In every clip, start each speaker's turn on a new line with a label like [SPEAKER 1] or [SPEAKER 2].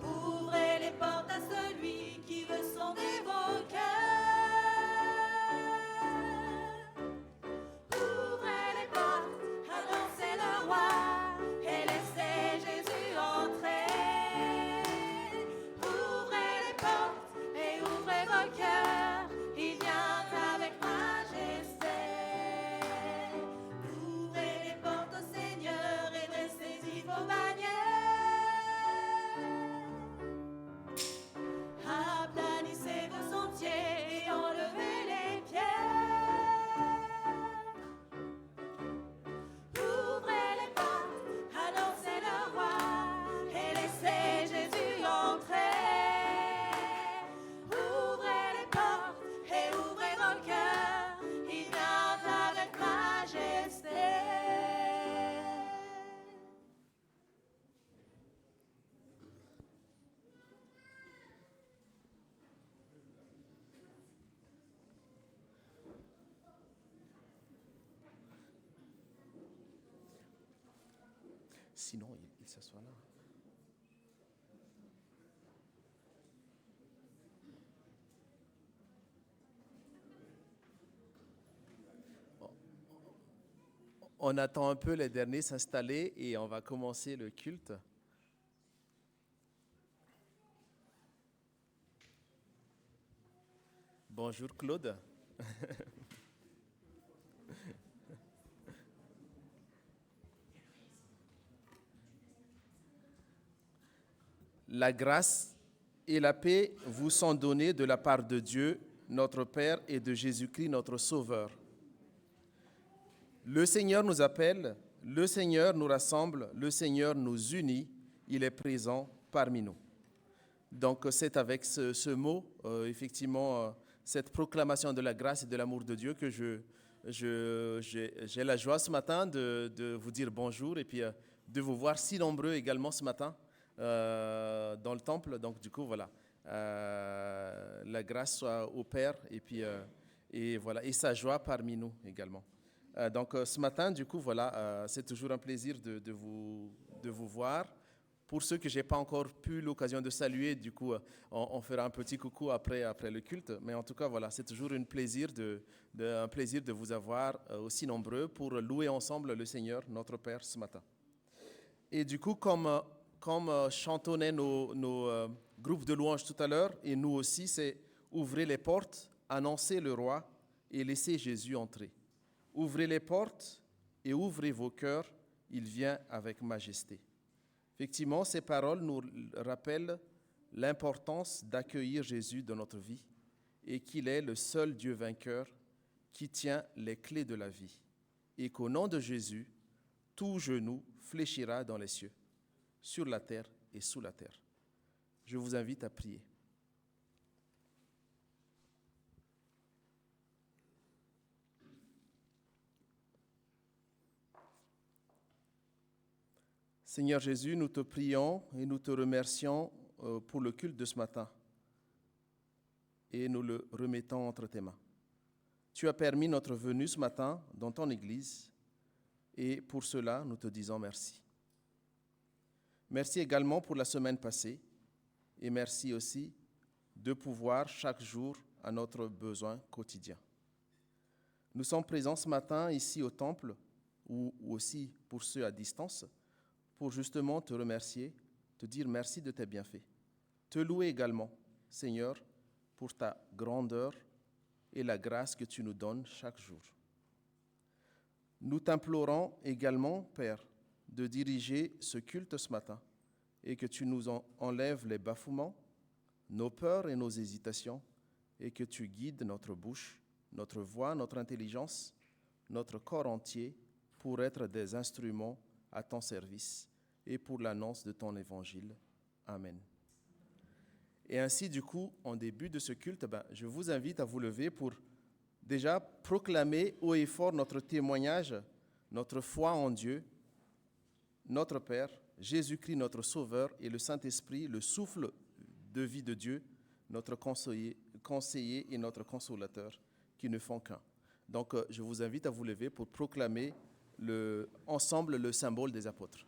[SPEAKER 1] Ouvrez les portes à celui qui veut sonder vos cœurs. Ouvrez les portes, annoncez le roi et laissez Jésus entrer. Ouvrez les portes et ouvrez vos cœurs, il vient avec majesté. Ouvrez les portes au Seigneur et dressez-y vos bannières. Aplanissez vos sentiers et enlevez les pierres. Ouvrez les portes, annoncez le roi et laissez Jésus entrer. Ouvrez les portes et ouvrez vos cœurs, il vient avec majesté.
[SPEAKER 2] Sinon, il s'assoit là. On attend un peu les derniers s'installer et on va commencer le culte. Bonjour Claude. La grâce et la paix vous sont données de la part de Dieu, notre Père, et de Jésus-Christ, notre Sauveur. Le Seigneur nous appelle, le Seigneur nous rassemble, le Seigneur nous unit, il est présent parmi nous. Donc c'est avec ce mot, effectivement, cette proclamation de la grâce et de l'amour de Dieu que j'ai la joie ce matin de vous dire bonjour et puis de vous voir si nombreux également ce matin dans le temple. Donc du coup, voilà, la grâce soit au Père et puis et voilà, et sa joie parmi nous également. Donc ce matin, du coup, voilà, c'est toujours un plaisir de vous voir. Pour ceux que je n'ai pas encore eu l'occasion de saluer, du coup, on fera un petit coucou après le culte. Mais en tout cas, voilà, c'est toujours un plaisir de vous avoir aussi nombreux pour louer ensemble le Seigneur, notre Père, ce matin. Et du coup, comme chantonnaient nos groupes de louanges tout à l'heure, et nous aussi, c'est « Ouvrez les portes, annoncez le roi et laissez Jésus entrer ». Ouvrez les portes et ouvrez vos cœurs, il vient avec majesté. Effectivement, ces paroles nous rappellent l'importance d'accueillir Jésus dans notre vie et qu'il est le seul Dieu vainqueur qui tient les clés de la vie et qu'au nom de Jésus, tout genou fléchira dans les cieux, sur la terre et sous la terre. Je vous invite à prier. Seigneur Jésus, nous te prions et nous te remercions pour le culte de ce matin et nous le remettons entre tes mains. Tu as permis notre venue ce matin dans ton Église et pour cela, nous te disons merci. Merci également pour la semaine passée et merci aussi de pouvoir chaque jour à notre besoin quotidien. Nous sommes présents ce matin ici au temple ou aussi pour ceux à distance pour justement te remercier, te dire merci de tes bienfaits. Te louer également, Seigneur, pour ta grandeur et la grâce que tu nous donnes chaque jour. Nous t'implorons également, Père, de diriger ce culte ce matin et que tu nous enlèves les bafouements, nos peurs et nos hésitations et que tu guides notre bouche, notre voix, notre intelligence, notre corps entier pour être des instruments à ton service et pour l'annonce de ton évangile. Amen. Et ainsi, du coup, en début de ce culte, je vous invite à vous lever pour déjà proclamer haut et fort notre témoignage, notre foi en Dieu, notre Père, Jésus-Christ, notre Sauveur, et le Saint-Esprit, le souffle de vie de Dieu, notre conseiller et notre consolateur, qui ne font qu'un. Donc, je vous invite à vous lever pour proclamer ensemble le symbole des apôtres.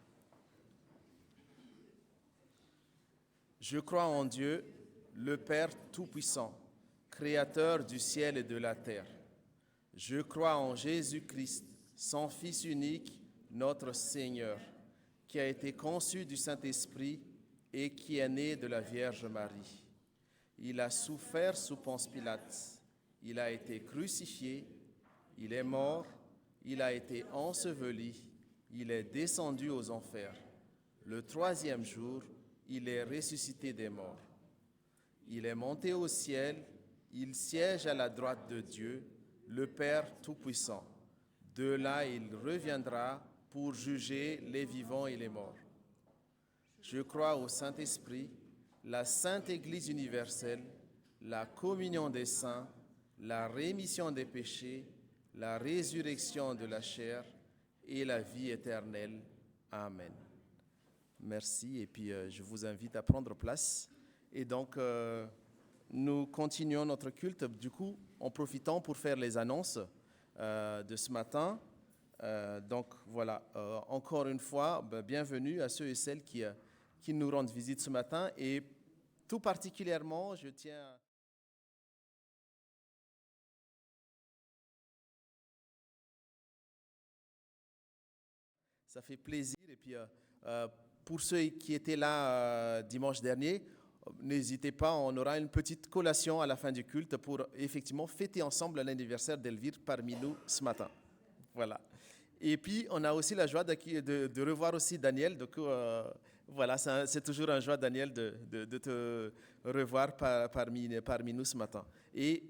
[SPEAKER 2] Je crois en Dieu, le Père Tout-Puissant, Créateur du ciel et de la terre. Je crois en Jésus-Christ, son Fils unique, notre Seigneur, qui a été conçu du Saint-Esprit et qui est né de la Vierge Marie. Il a souffert sous Ponce Pilate. Il a été crucifié, il est mort, il a été enseveli, il est descendu aux enfers. Le troisième jour, il est ressuscité des morts. Il est monté au ciel, il siège à la droite de Dieu, le Père Tout-Puissant. De là, il reviendra pour juger les vivants et les morts. Je crois au Saint-Esprit, la Sainte Église universelle, la communion des saints, la rémission des péchés, la résurrection de la chair et la vie éternelle. Amen. Merci, et puis je vous invite à prendre place. Et donc, nous continuons notre culte, du coup, en profitant pour faire les annonces de ce matin. Donc, voilà, encore une fois, bienvenue à ceux et celles qui nous rendent visite ce matin. Et tout particulièrement, je tiens à... Ça fait plaisir. Et puis, pour ceux qui étaient là dimanche dernier, n'hésitez pas, on aura une petite collation à la fin du culte pour effectivement fêter ensemble l'anniversaire d'Elvire parmi nous ce matin. Voilà. Et puis, on a aussi la joie de revoir aussi Daniel. Donc, voilà, c'est toujours une joie, Daniel, de te revoir parmi nous ce matin. Et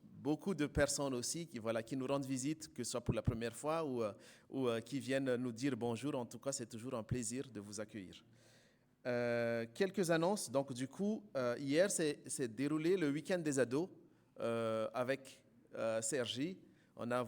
[SPEAKER 2] beaucoup de personnes aussi qui nous rendent visite, que ce soit pour la première fois ou qui viennent nous dire bonjour. En tout cas, c'est toujours un plaisir de vous accueillir. Quelques annonces. Donc, du coup, hier, s'est déroulé le week-end des ados avec Sergi. On a,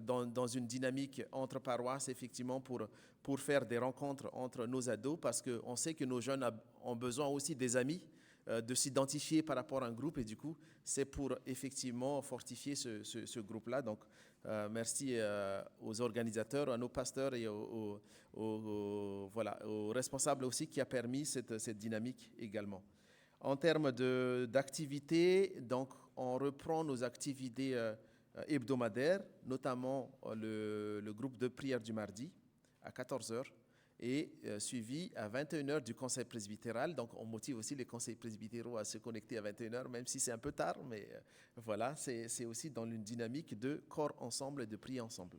[SPEAKER 2] dans une dynamique entre paroisses, effectivement, pour faire des rencontres entre nos ados, parce qu'on sait que nos jeunes ont besoin aussi des amis, de s'identifier par rapport à un groupe, et du coup, c'est pour effectivement fortifier ce groupe-là. Donc, merci aux organisateurs, à nos pasteurs et aux responsables aussi qui a permis cette dynamique également. En termes d'activités, donc, on reprend nos activités hebdomadaires, notamment le groupe de prière du mardi à 14h et suivi à 21h du conseil presbytéral. Donc, on motive aussi les conseils presbytéraux à se connecter à 21h, même si c'est un peu tard, mais voilà, c'est aussi dans une dynamique de corps ensemble et de prier ensemble.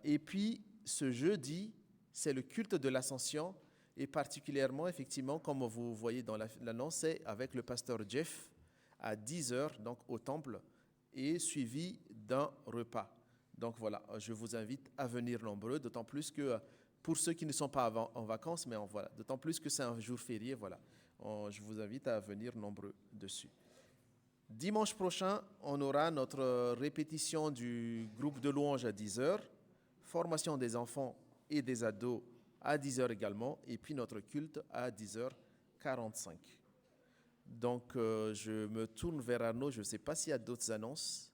[SPEAKER 2] Et puis, ce jeudi, c'est le culte de l'Ascension, et particulièrement, effectivement, comme vous voyez dans l'annonce, c'est avec le pasteur Jeff à 10h, donc au temple, et suivi d'un repas. Donc voilà, je vous invite à venir nombreux, d'autant plus que pour ceux qui ne sont pas en vacances, mais voilà, d'autant plus que c'est un jour férié, voilà. Je vous invite à venir nombreux dessus. Dimanche prochain, on aura notre répétition du groupe de louanges à 10h, formation des enfants et des ados à 10h également, et puis notre culte à 10h45. Donc, je me tourne vers Arnaud, je ne sais pas s'il y a d'autres annonces.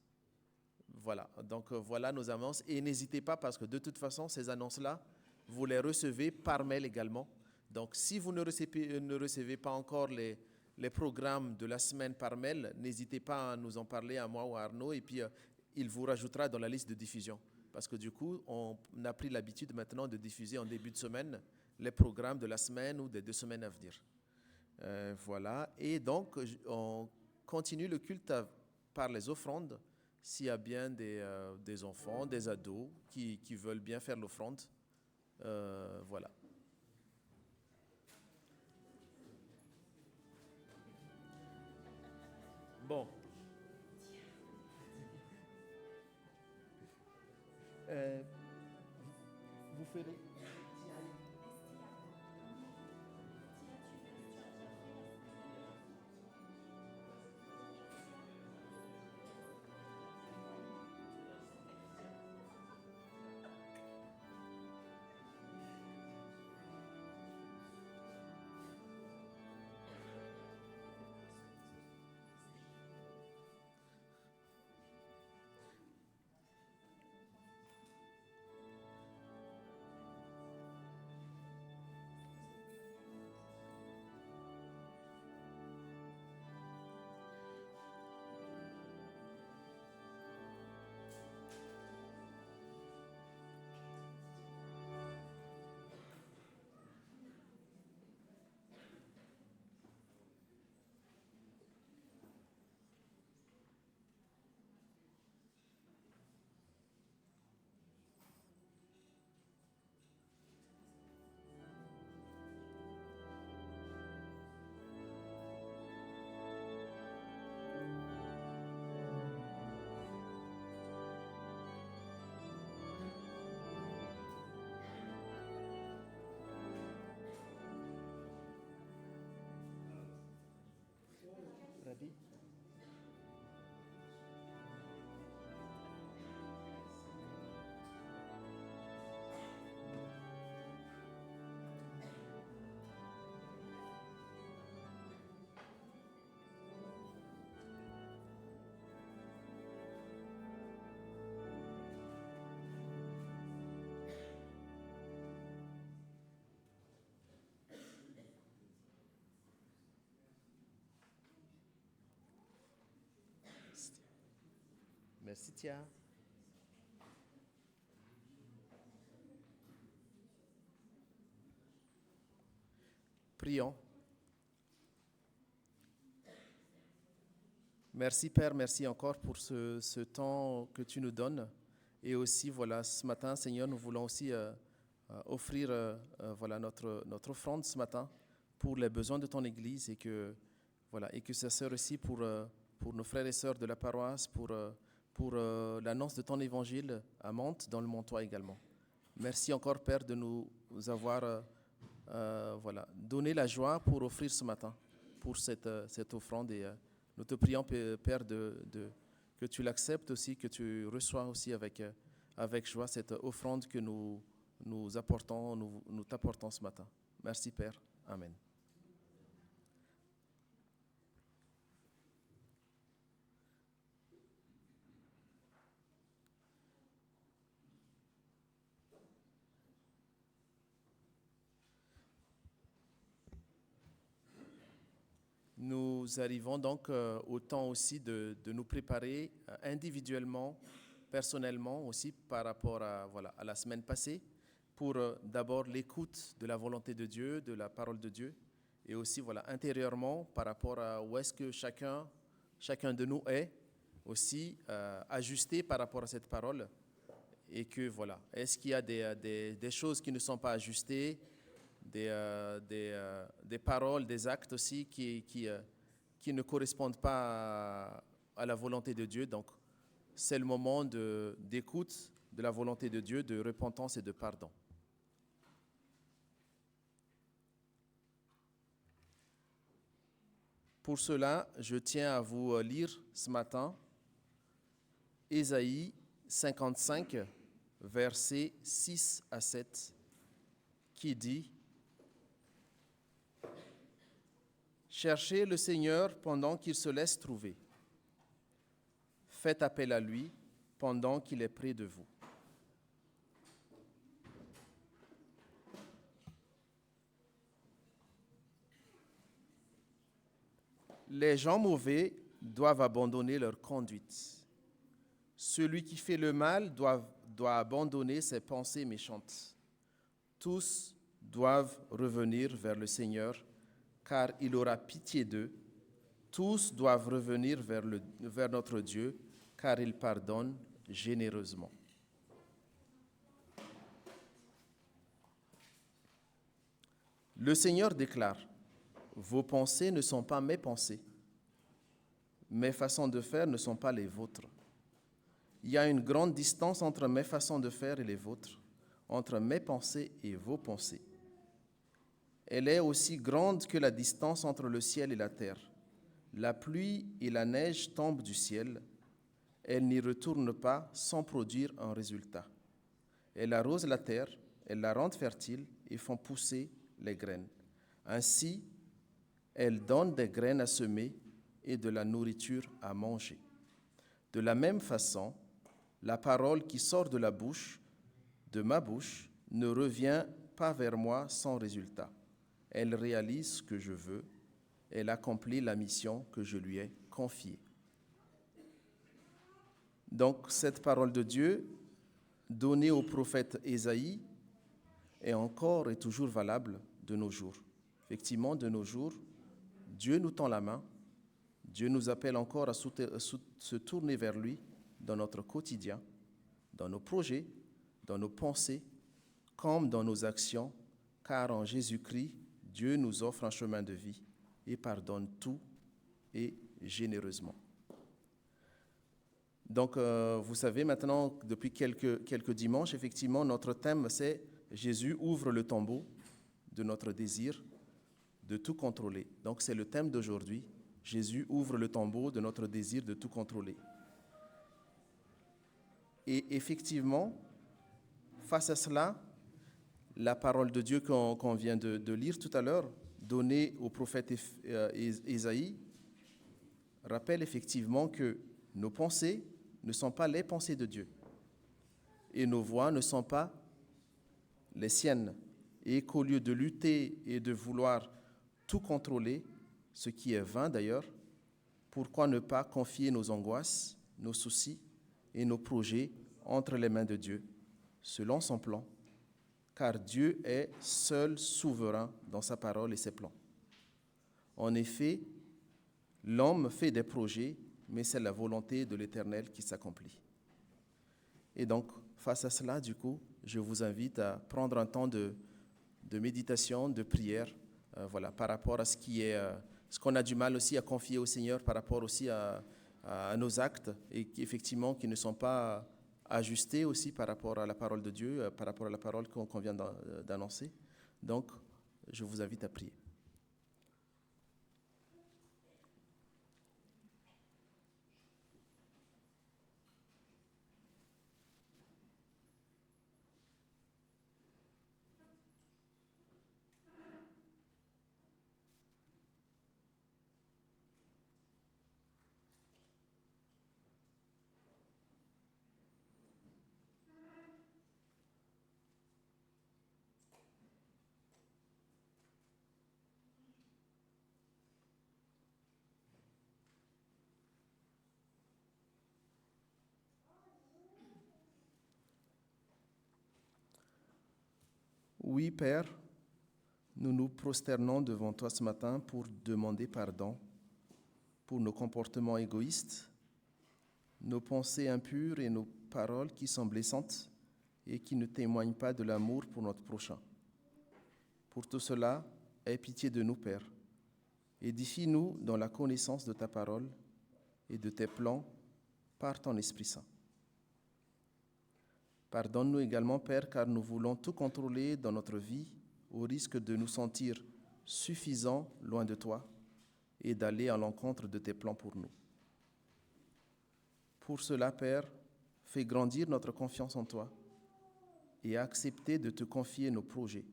[SPEAKER 2] Voilà, donc voilà nos annonces. Et n'hésitez pas, parce que de toute façon, ces annonces-là, vous les recevez par mail également. Donc, si vous ne recevez pas encore les programmes de la semaine par mail, n'hésitez pas à nous en parler à moi ou à Arnaud, et puis il vous rajoutera dans la liste de diffusion. Parce que du coup, on a pris l'habitude maintenant de diffuser en début de semaine les programmes de la semaine ou des 2 semaines à venir. Voilà, et donc on continue le culte par les offrandes, s'il y a bien des enfants, des ados qui veulent bien faire l'offrande. Voilà. Bon. Vous ferez... Merci, Tia. Prions. Merci Père, merci encore pour ce temps que tu nous donnes. Et aussi, voilà, ce matin, Seigneur, nous voulons aussi offrir voilà, notre offrande ce matin pour les besoins de ton Église et que ça sert aussi pour nos frères et sœurs de la paroisse, pour l'annonce de ton évangile à Mantes, dans le Montois également. Merci encore, Père, de nous avoir donné la joie pour offrir ce matin, pour cette offrande. Et nous te prions, Père, que tu l'acceptes aussi, que tu reçois aussi avec joie cette offrande que nous t'apportons ce matin. Merci, Père. Amen. Nous arrivons donc au temps aussi de nous préparer individuellement, personnellement aussi par rapport à la semaine passée, pour d'abord l'écoute de la volonté de Dieu, de la parole de Dieu, et aussi intérieurement par rapport à où est-ce que chacun de nous est aussi ajusté par rapport à cette parole, et que est-ce qu'il y a des choses qui ne sont pas ajustées, des paroles, des actes aussi qui ne correspondent pas à la volonté de Dieu. Donc, c'est le moment d'écoute de la volonté de Dieu, de repentance et de pardon. Pour cela, je tiens à vous lire ce matin Ésaïe 55, versets 6 à 7, qui dit: Cherchez le Seigneur pendant qu'il se laisse trouver. Faites appel à lui pendant qu'il est près de vous. Les gens mauvais doivent abandonner leur conduite. Celui qui fait le mal doit abandonner ses pensées méchantes. Tous doivent revenir vers le Seigneur, car il aura pitié d'eux. Tous doivent revenir vers notre Dieu, car il pardonne généreusement. Le Seigneur déclare: Vos pensées ne sont pas mes pensées, mes façons de faire ne sont pas les vôtres. Il y a une grande distance entre mes façons de faire et les vôtres, entre mes pensées et vos pensées. Elle est aussi grande que la distance entre le ciel et la terre. La pluie et la neige tombent du ciel. Elle n'y retourne pas sans produire un résultat. Elle arrose la terre, elle la rend fertile et font pousser les graines. Ainsi, elle donne des graines à semer et de la nourriture à manger. De la même façon, la parole qui sort de ma bouche, ne revient pas vers moi sans résultat. Elle réalise ce que je veux, elle accomplit la mission que je lui ai confiée. Donc, cette parole de Dieu, donnée au prophète Ésaïe, est encore et toujours valable de nos jours. Effectivement, de nos jours, Dieu nous tend la main, Dieu nous appelle encore à se tourner vers lui dans notre quotidien, dans nos projets, dans nos pensées, comme dans nos actions, car en Jésus-Christ, Dieu nous offre un chemin de vie et pardonne tout et généreusement. Donc, vous savez maintenant, depuis quelques dimanches, effectivement, notre thème, c'est Jésus ouvre le tombeau de notre désir de tout contrôler. Donc, c'est le thème d'aujourd'hui. Jésus ouvre le tombeau de notre désir de tout contrôler. Et effectivement, face à cela, la parole de Dieu qu'on vient de lire tout à l'heure, donnée au prophète Ésaïe, rappelle effectivement que nos pensées ne sont pas les pensées de Dieu et nos voies ne sont pas les siennes, et qu'au lieu de lutter et de vouloir tout contrôler, ce qui est vain d'ailleurs, pourquoi ne pas confier nos angoisses, nos soucis et nos projets entre les mains de Dieu, selon son plan, car Dieu est seul souverain dans sa parole et ses plans. En effet, l'homme fait des projets, mais c'est la volonté de l'Éternel qui s'accomplit. Et donc, face à cela, du coup, je vous invite à prendre un temps de méditation, de prière, par rapport à ce qu'on a du mal aussi à confier au Seigneur, par rapport aussi à nos actes, et qui, effectivement, qui ne sont pas ajustés aussi par rapport à la parole de Dieu, par rapport à la parole qu'on vient d'annoncer. Donc, je vous invite à prier. Oui, Père, nous nous prosternons devant toi ce matin pour demander pardon pour nos comportements égoïstes, nos pensées impures et nos paroles qui sont blessantes et qui ne témoignent pas de l'amour pour notre prochain. Pour tout cela, aie pitié de nous, Père. Édifie-nous dans la connaissance de ta parole et de tes plans par ton Esprit Saint. Pardonne-nous également, Père, car nous voulons tout contrôler dans notre vie au risque de nous sentir suffisants loin de toi et d'aller à l'encontre de tes plans pour nous. Pour cela, Père, fais grandir notre confiance en toi et accepter de te confier nos projets.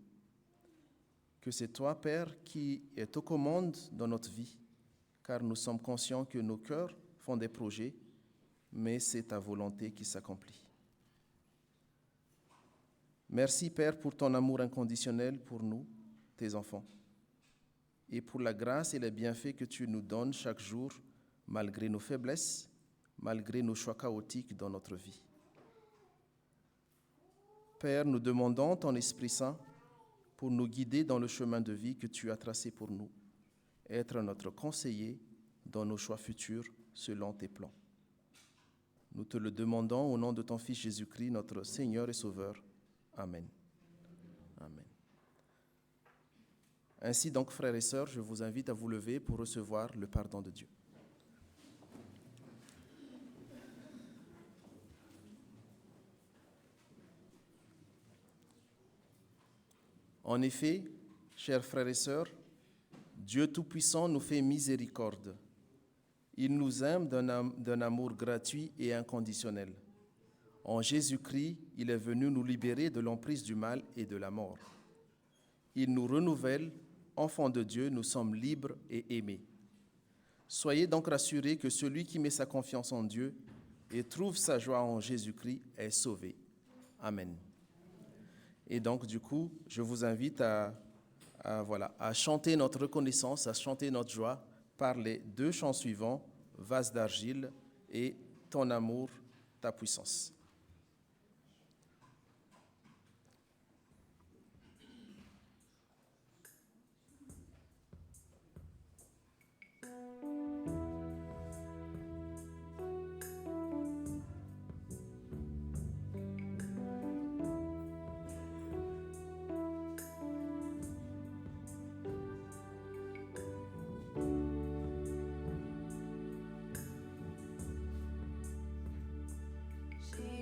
[SPEAKER 2] Que c'est toi, Père, qui es aux commandes dans notre vie, car nous sommes conscients que nos cœurs font des projets, mais c'est ta volonté qui s'accomplit. Merci, Père, pour ton amour inconditionnel pour nous, tes enfants, et pour la grâce et les bienfaits que tu nous donnes chaque jour, malgré nos faiblesses, malgré nos choix chaotiques dans notre vie. Père, nous demandons ton Esprit Saint pour nous guider dans le chemin de vie que tu as tracé pour nous, être notre conseiller dans nos choix futurs selon tes plans. Nous te le demandons au nom de ton Fils Jésus-Christ, notre Seigneur et Sauveur. Amen. Amen. Ainsi donc, frères et sœurs, je vous invite à vous lever pour recevoir le pardon de Dieu. En effet, chers frères et sœurs, Dieu Tout-Puissant nous fait miséricorde. Il nous aime d'un amour gratuit et inconditionnel. En Jésus-Christ, il est venu nous libérer de l'emprise du mal et de la mort. Il nous renouvelle, enfants de Dieu, nous sommes libres et aimés. Soyez donc rassurés que celui qui met sa confiance en Dieu et trouve sa joie en Jésus-Christ est sauvé. Amen. Et donc, du coup, je vous invite à chanter notre reconnaissance, à chanter notre joie par les 2 chants suivants, Vase d'argile et Ton amour, ta puissance.
[SPEAKER 1] J'ai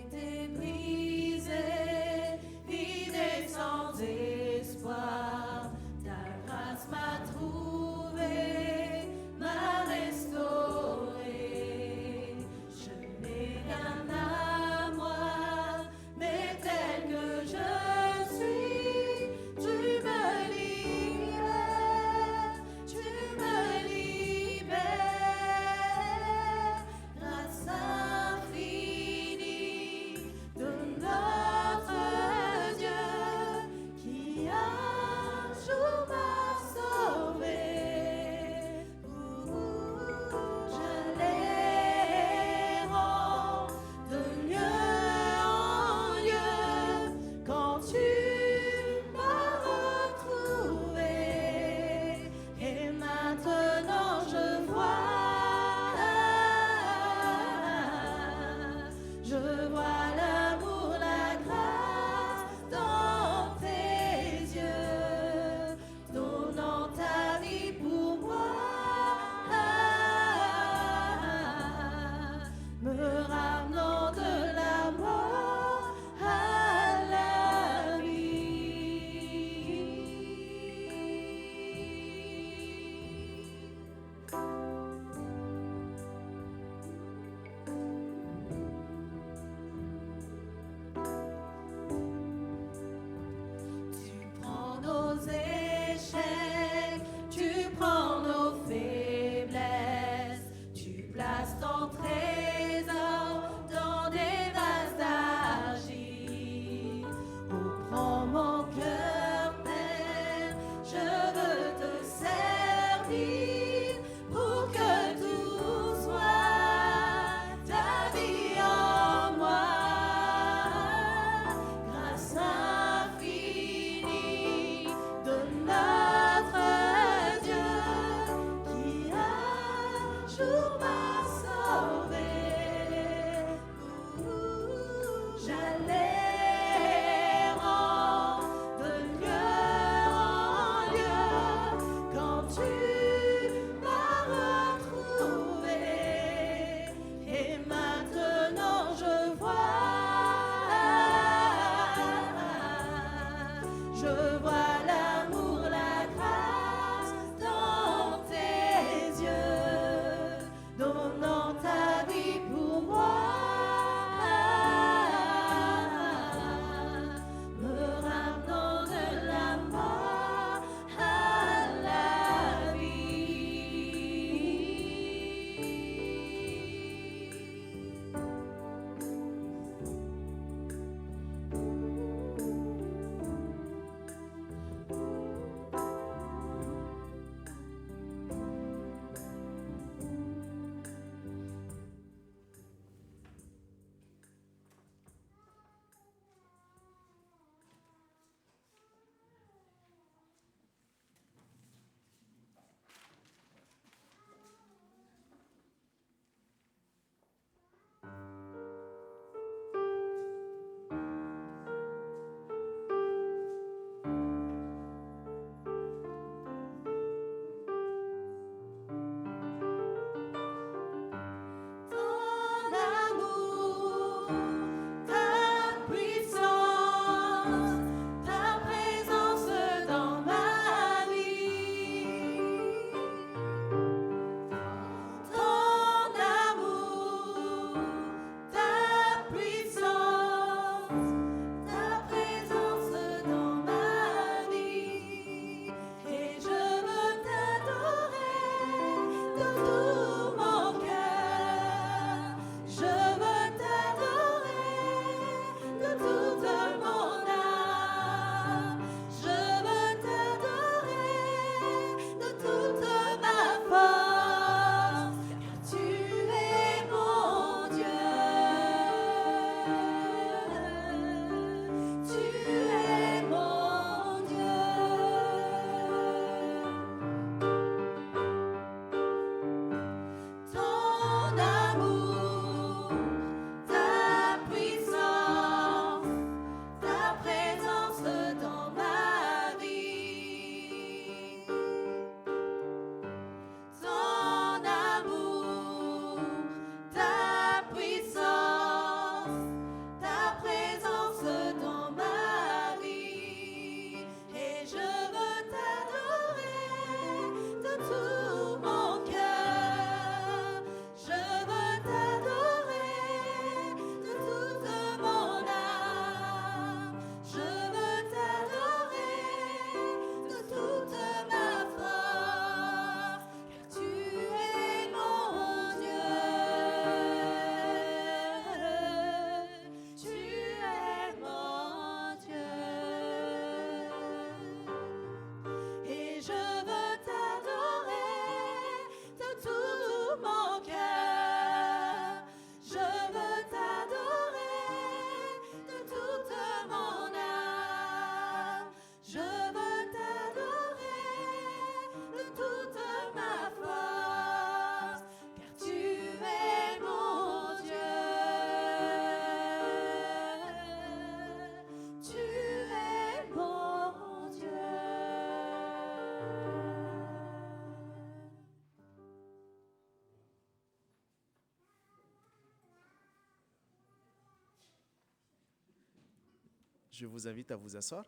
[SPEAKER 2] Je vous invite à vous asseoir.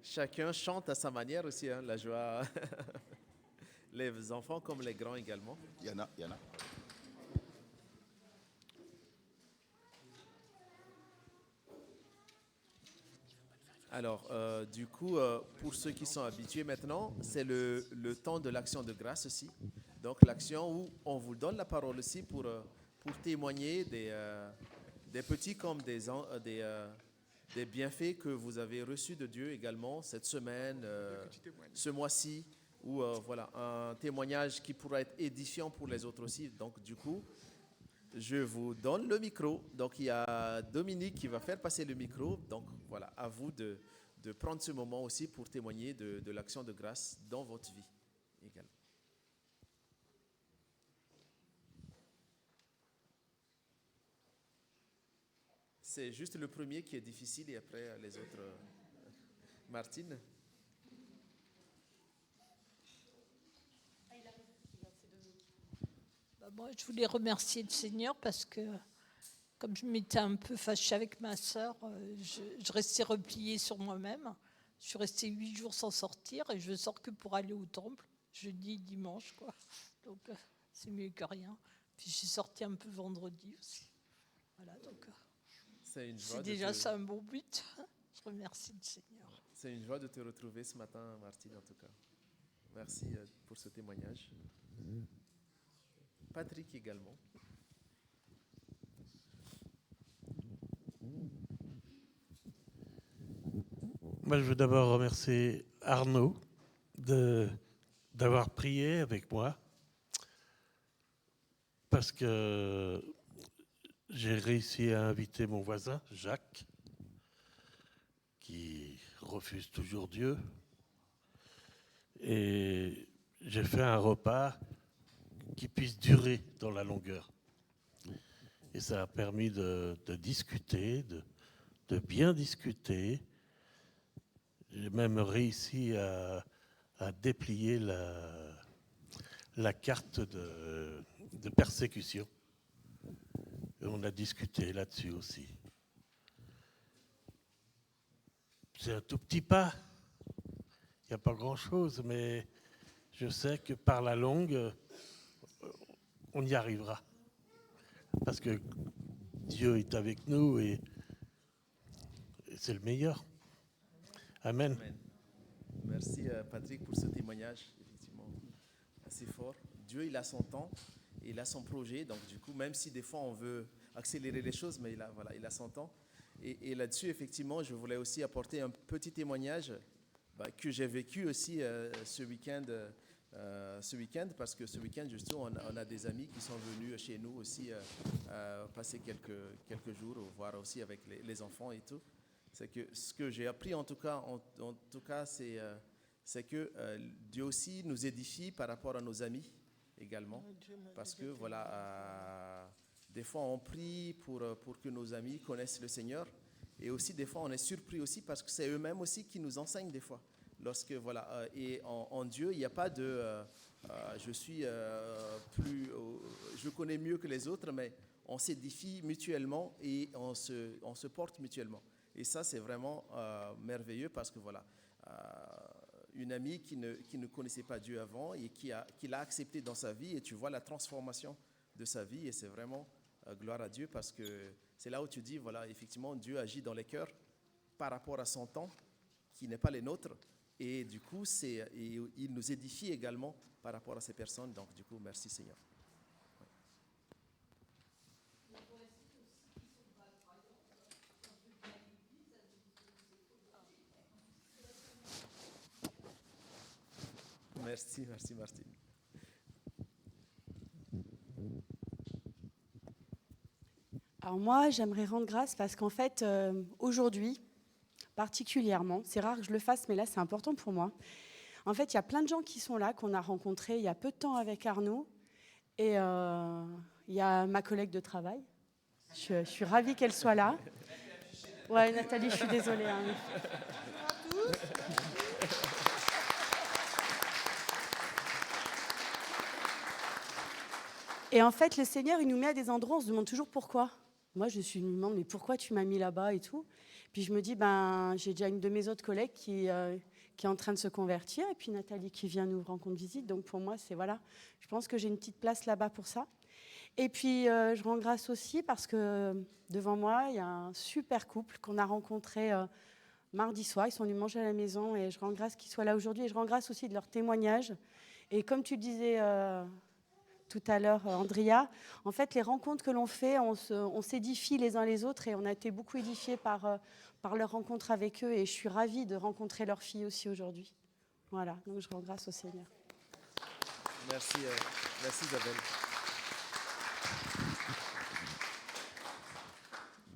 [SPEAKER 2] Chacun chante à sa manière aussi, hein, la joie. Les enfants comme les grands également.
[SPEAKER 3] Il y en a.
[SPEAKER 2] Alors, du coup, pour ceux qui sont habitués maintenant, c'est le temps de l'action de grâce aussi. Donc, l'action où on vous donne la parole aussi pour témoigner des petits comme des bienfaits que vous avez reçus de Dieu également cette semaine, ce mois-ci, ou voilà, un témoignage qui pourra être édifiant pour les autres aussi. Donc, du coup, je vous donne le micro. Donc, il y a Dominique qui va faire passer le micro. Donc, voilà, à vous de prendre ce moment aussi pour témoigner de l'action de grâce dans votre vie également. C'est juste le premier qui est difficile et après les autres. Martine?
[SPEAKER 4] Moi, je voulais remercier le Seigneur parce que, comme je m'étais un peu fâchée avec ma sœur, je restais repliée sur moi-même. Je suis restée 8 jours sans sortir et je ne sors que pour aller au temple, jeudi, dimanche, quoi. Donc, c'est mieux que rien. Puis, je suis sortie un peu vendredi aussi. Voilà, donc c'est déjà ça un bon but. Je remercie le Seigneur.
[SPEAKER 2] C'est une joie de te retrouver ce matin, Martine, en tout cas. Merci pour ce témoignage. Patrick également.
[SPEAKER 5] Moi, je veux d'abord remercier Arnaud d'avoir prié avec moi parce que j'ai réussi à inviter mon voisin, Jacques, qui refuse toujours Dieu. Et j'ai fait un repas qui puisse durer dans la longueur. Et ça a permis de discuter, de bien discuter. J'ai même réussi à déplier la carte de persécution. Et on a discuté là-dessus aussi. C'est un tout petit pas. Il n'y a pas grand-chose, mais je sais que par la longue, on y arrivera. Parce que Dieu est avec nous et c'est le meilleur. Amen.
[SPEAKER 2] Amen. Merci Patrick pour ce témoignage, effectivement, assez fort. Dieu, il a son temps, il a son projet, donc du coup, même si des fois on veut accélérer les choses, mais il a son temps. Et là-dessus, effectivement, je voulais aussi apporter un petit témoignage que j'ai vécu aussi ce week-end, parce que ce week-end, justement, on a des amis qui sont venus chez nous aussi passer quelques jours, voir aussi avec les enfants et tout. C'est que ce que j'ai appris en tout cas, c'est que Dieu aussi nous édifie par rapport à nos amis également, parce que voilà, des fois on prie pour que nos amis connaissent le Seigneur, et aussi des fois on est surpris aussi parce que c'est eux-mêmes aussi qui nous enseignent des fois. Lorsque voilà, et en Dieu il n'y a pas de je connais mieux que les autres, mais on s'édifie mutuellement et on se porte mutuellement. Et ça, c'est vraiment merveilleux parce que voilà, une amie qui ne connaissait pas Dieu avant et qui l'a accepté dans sa vie, et tu vois la transformation de sa vie, et c'est vraiment gloire à Dieu, parce que c'est là où tu dis, voilà, effectivement, Dieu agit dans les cœurs par rapport à son temps, qui n'est pas les nôtres, et du coup, il nous édifie également par rapport à ces personnes. Donc, du coup, merci Seigneur. Merci Martine.
[SPEAKER 6] Alors moi, j'aimerais rendre grâce parce qu'en fait, aujourd'hui, particulièrement, c'est rare que je le fasse, mais là, c'est important pour moi. En fait, il y a plein de gens qui sont là, qu'on a rencontrés il y a peu de temps avec Arnaud. Et il y a ma collègue de travail. Je suis ravie qu'elle soit là. Ouais, Nathalie, je suis désolée. Hein. Bonjour à tous. Et en fait, le Seigneur, il nous met à des endroits, on se demande toujours pourquoi. moi, je me demande, mais pourquoi tu m'as mis là-bas et tout. Puis je me dis, j'ai déjà une de mes autres collègues qui est en train de se convertir, et puis Nathalie qui vient nous rendre visite. Donc pour moi, je pense que j'ai une petite place là-bas pour ça. Et puis je rends grâce aussi parce que devant moi, il y a un super couple qu'on a rencontré mardi soir. Ils sont venus manger à la maison, et je rends grâce qu'ils soient là aujourd'hui. Et je rends grâce aussi de leur témoignage. Et comme tu disais tout à l'heure, Andrea, en fait, les rencontres que l'on fait, on s'édifie les uns les autres, et on a été beaucoup édifiés par leur rencontre avec eux, et je suis ravie de rencontrer leur fille aussi aujourd'hui. Voilà, donc je rends grâce au Seigneur.
[SPEAKER 2] Merci, merci Isabelle.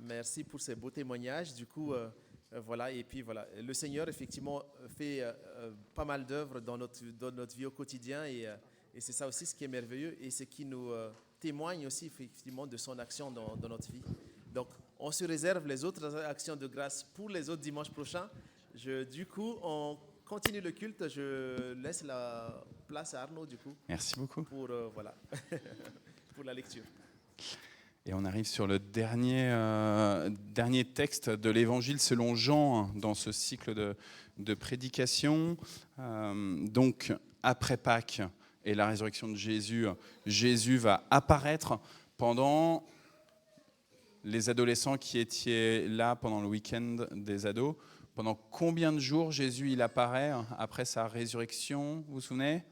[SPEAKER 2] Merci pour ces beaux témoignages. Du coup, voilà, et puis voilà, le Seigneur effectivement fait pas mal d'œuvres dans notre vie au quotidien, et c'est ça aussi ce qui est merveilleux, et ce qui nous témoigne aussi effectivement de son action dans notre vie. Donc, on se réserve les autres actions de grâce pour les autres dimanches prochains. Du coup, on continue le culte. Je laisse la place à Arnaud, du coup.
[SPEAKER 3] Merci beaucoup.
[SPEAKER 2] Pour, voilà, pour la lecture.
[SPEAKER 3] Et on arrive sur le dernier texte de l'Évangile selon Jean dans ce cycle de prédication. Donc, après Pâques et la résurrection de Jésus, Jésus va apparaître pendant les adolescents qui étaient là pendant le week-end des ados. Pendant combien de jours Jésus il apparaît après sa résurrection, vous vous souvenez ?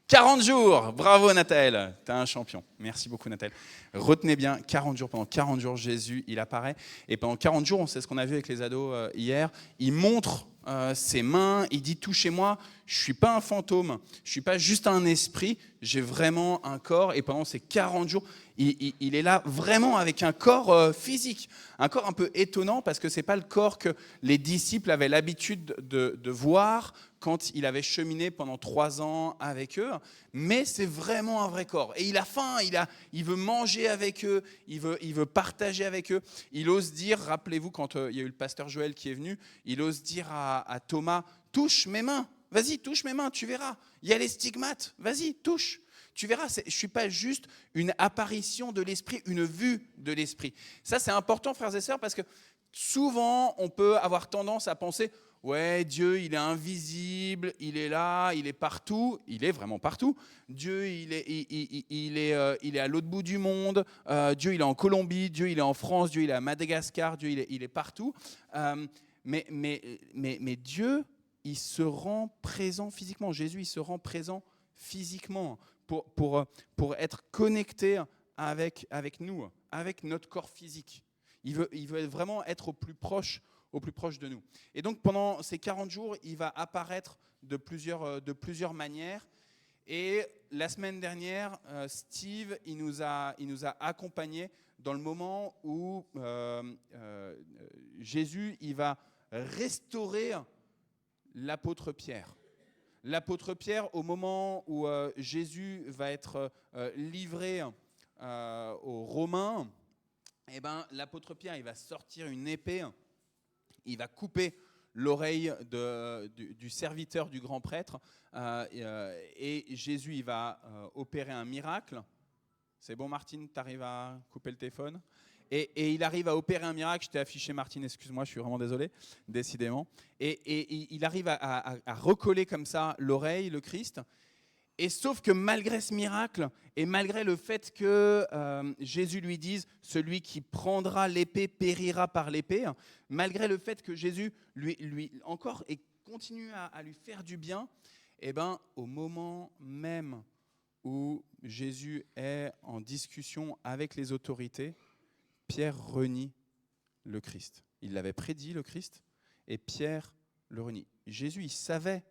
[SPEAKER 3] 40 jours, bravo Nathalie, t'es un champion. Merci beaucoup Nathalie. Retenez bien, 40 jours, pendant 40 jours, Jésus, il apparaît. Et pendant 40 jours, on sait ce qu'on a vu avec les ados hier, il montre ses mains, il dit « Touchez-moi, je ne suis pas un fantôme, je ne suis pas juste un esprit, j'ai vraiment un corps. » Et pendant ces 40 jours, il est là vraiment avec un corps physique, un corps un peu étonnant parce que ce n'est pas le corps que les disciples avaient l'habitude de voir quand il avait cheminé pendant 3 ans avec eux, mais c'est vraiment un vrai corps. Et il a faim, il veut manger avec eux, il veut partager avec eux. Il ose dire, rappelez-vous quand il y a eu le pasteur Joël qui est venu, il ose dire à Thomas, touche mes mains, vas-y, touche mes mains, tu verras. Il y a les stigmates, vas-y, touche. Tu verras, je ne suis pas juste une apparition de l'esprit, une vue de l'esprit. Ça, c'est important, frères et sœurs, parce que souvent, on peut avoir tendance à penser, ouais, Dieu, il est invisible, il est là, il est partout. Il est vraiment partout. Dieu, il est à l'autre bout du monde. Dieu, il est en Colombie. Dieu, il est en France. Dieu, il est à Madagascar. Dieu, il est partout. Mais Dieu, il se rend présent physiquement. Jésus, il se rend présent physiquement pour être connecté avec nous, avec notre corps physique. Il veut vraiment être au plus proche de nous. Et donc, pendant ces 40 jours, il va apparaître de plusieurs manières. Et la semaine dernière, Steve, il nous a accompagnés dans le moment où Jésus, il va restaurer l'apôtre Pierre. L'apôtre Pierre, au moment où Jésus va être livré aux Romains, eh ben, l'apôtre Pierre, il va sortir une épée, il va couper l'oreille du serviteur du grand prêtre, et Jésus, il va opérer un miracle. C'est bon, Martine, tu arrives à couper le téléphone ? Et il arrive à opérer un miracle. Je t'ai affiché, Martine, excuse-moi, je suis vraiment désolé, décidément. Et il arrive à recoller comme ça l'oreille, le Christ. Et sauf que malgré ce miracle, et malgré le fait que Jésus lui dise « Celui qui prendra l'épée périra par l'épée », malgré le fait que Jésus lui encore et continue à lui faire du bien, eh ben, au moment même où Jésus est en discussion avec les autorités, Pierre renie le Christ. Il l'avait prédit, le Christ, et Pierre le renie. Jésus, il savait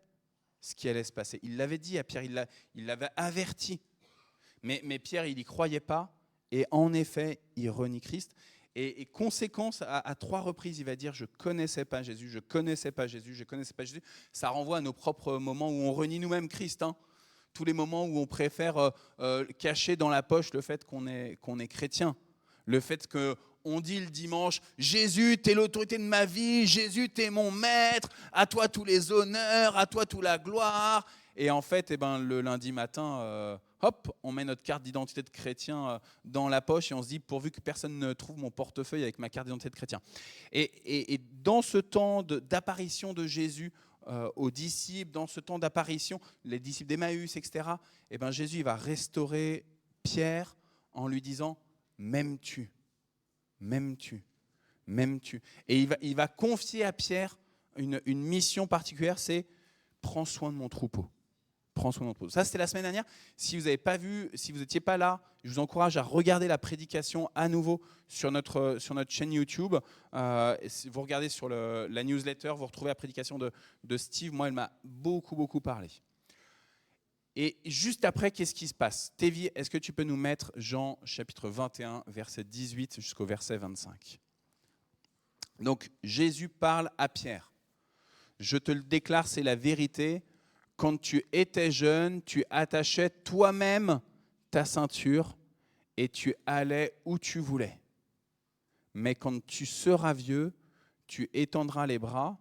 [SPEAKER 3] ce qui allait se passer. Il l'avait dit à Pierre, il l'avait averti. Mais Pierre, il n'y croyait pas, et en effet, il renie Christ. Et conséquence, à 3 reprises, il va dire « Je ne connaissais pas Jésus, je ne connaissais pas Jésus, je ne connaissais pas Jésus ». Ça renvoie à nos propres moments où on renie nous-mêmes Christ. Tous les moments où on préfère cacher dans la poche le fait qu'on est chrétien. Le fait qu'on dit le dimanche, Jésus, t'es l'autorité de ma vie, Jésus, t'es mon maître, à toi tous les honneurs, à toi toute la gloire. Et en fait, le lundi matin, hop, on met notre carte d'identité de chrétien dans la poche et on se dit, pourvu que personne ne trouve mon portefeuille avec ma carte d'identité de chrétien. Et dans ce temps d'apparition de Jésus aux disciples, dans ce temps d'apparition, les disciples d'Emmaüs, etc., eh ben Jésus il va restaurer Pierre en lui disant « M'aimes-tu ? M'aimes-tu ? M'aimes-tu » Et il va confier à Pierre une mission particulière, c'est « Prends soin de mon troupeau ». Prends soin de mon troupeau. Ça, c'était la semaine dernière. Si vous n'avez pas vu, si vous n'étiez pas là, je vous encourage à regarder la prédication à nouveau sur notre chaîne YouTube. Vous regardez sur la newsletter, vous retrouvez la prédication de Steve. Moi, elle m'a beaucoup parlé. Et juste après, qu'est-ce qui se passe ? Tévi, est-ce que tu peux nous mettre Jean chapitre 21, verset 18 jusqu'au verset 25 ? Donc, Jésus parle à Pierre. Je te le déclare, c'est la vérité. Quand tu étais jeune, tu attachais toi-même ta ceinture et tu allais où tu voulais. Mais quand tu seras vieux, tu étendras les bras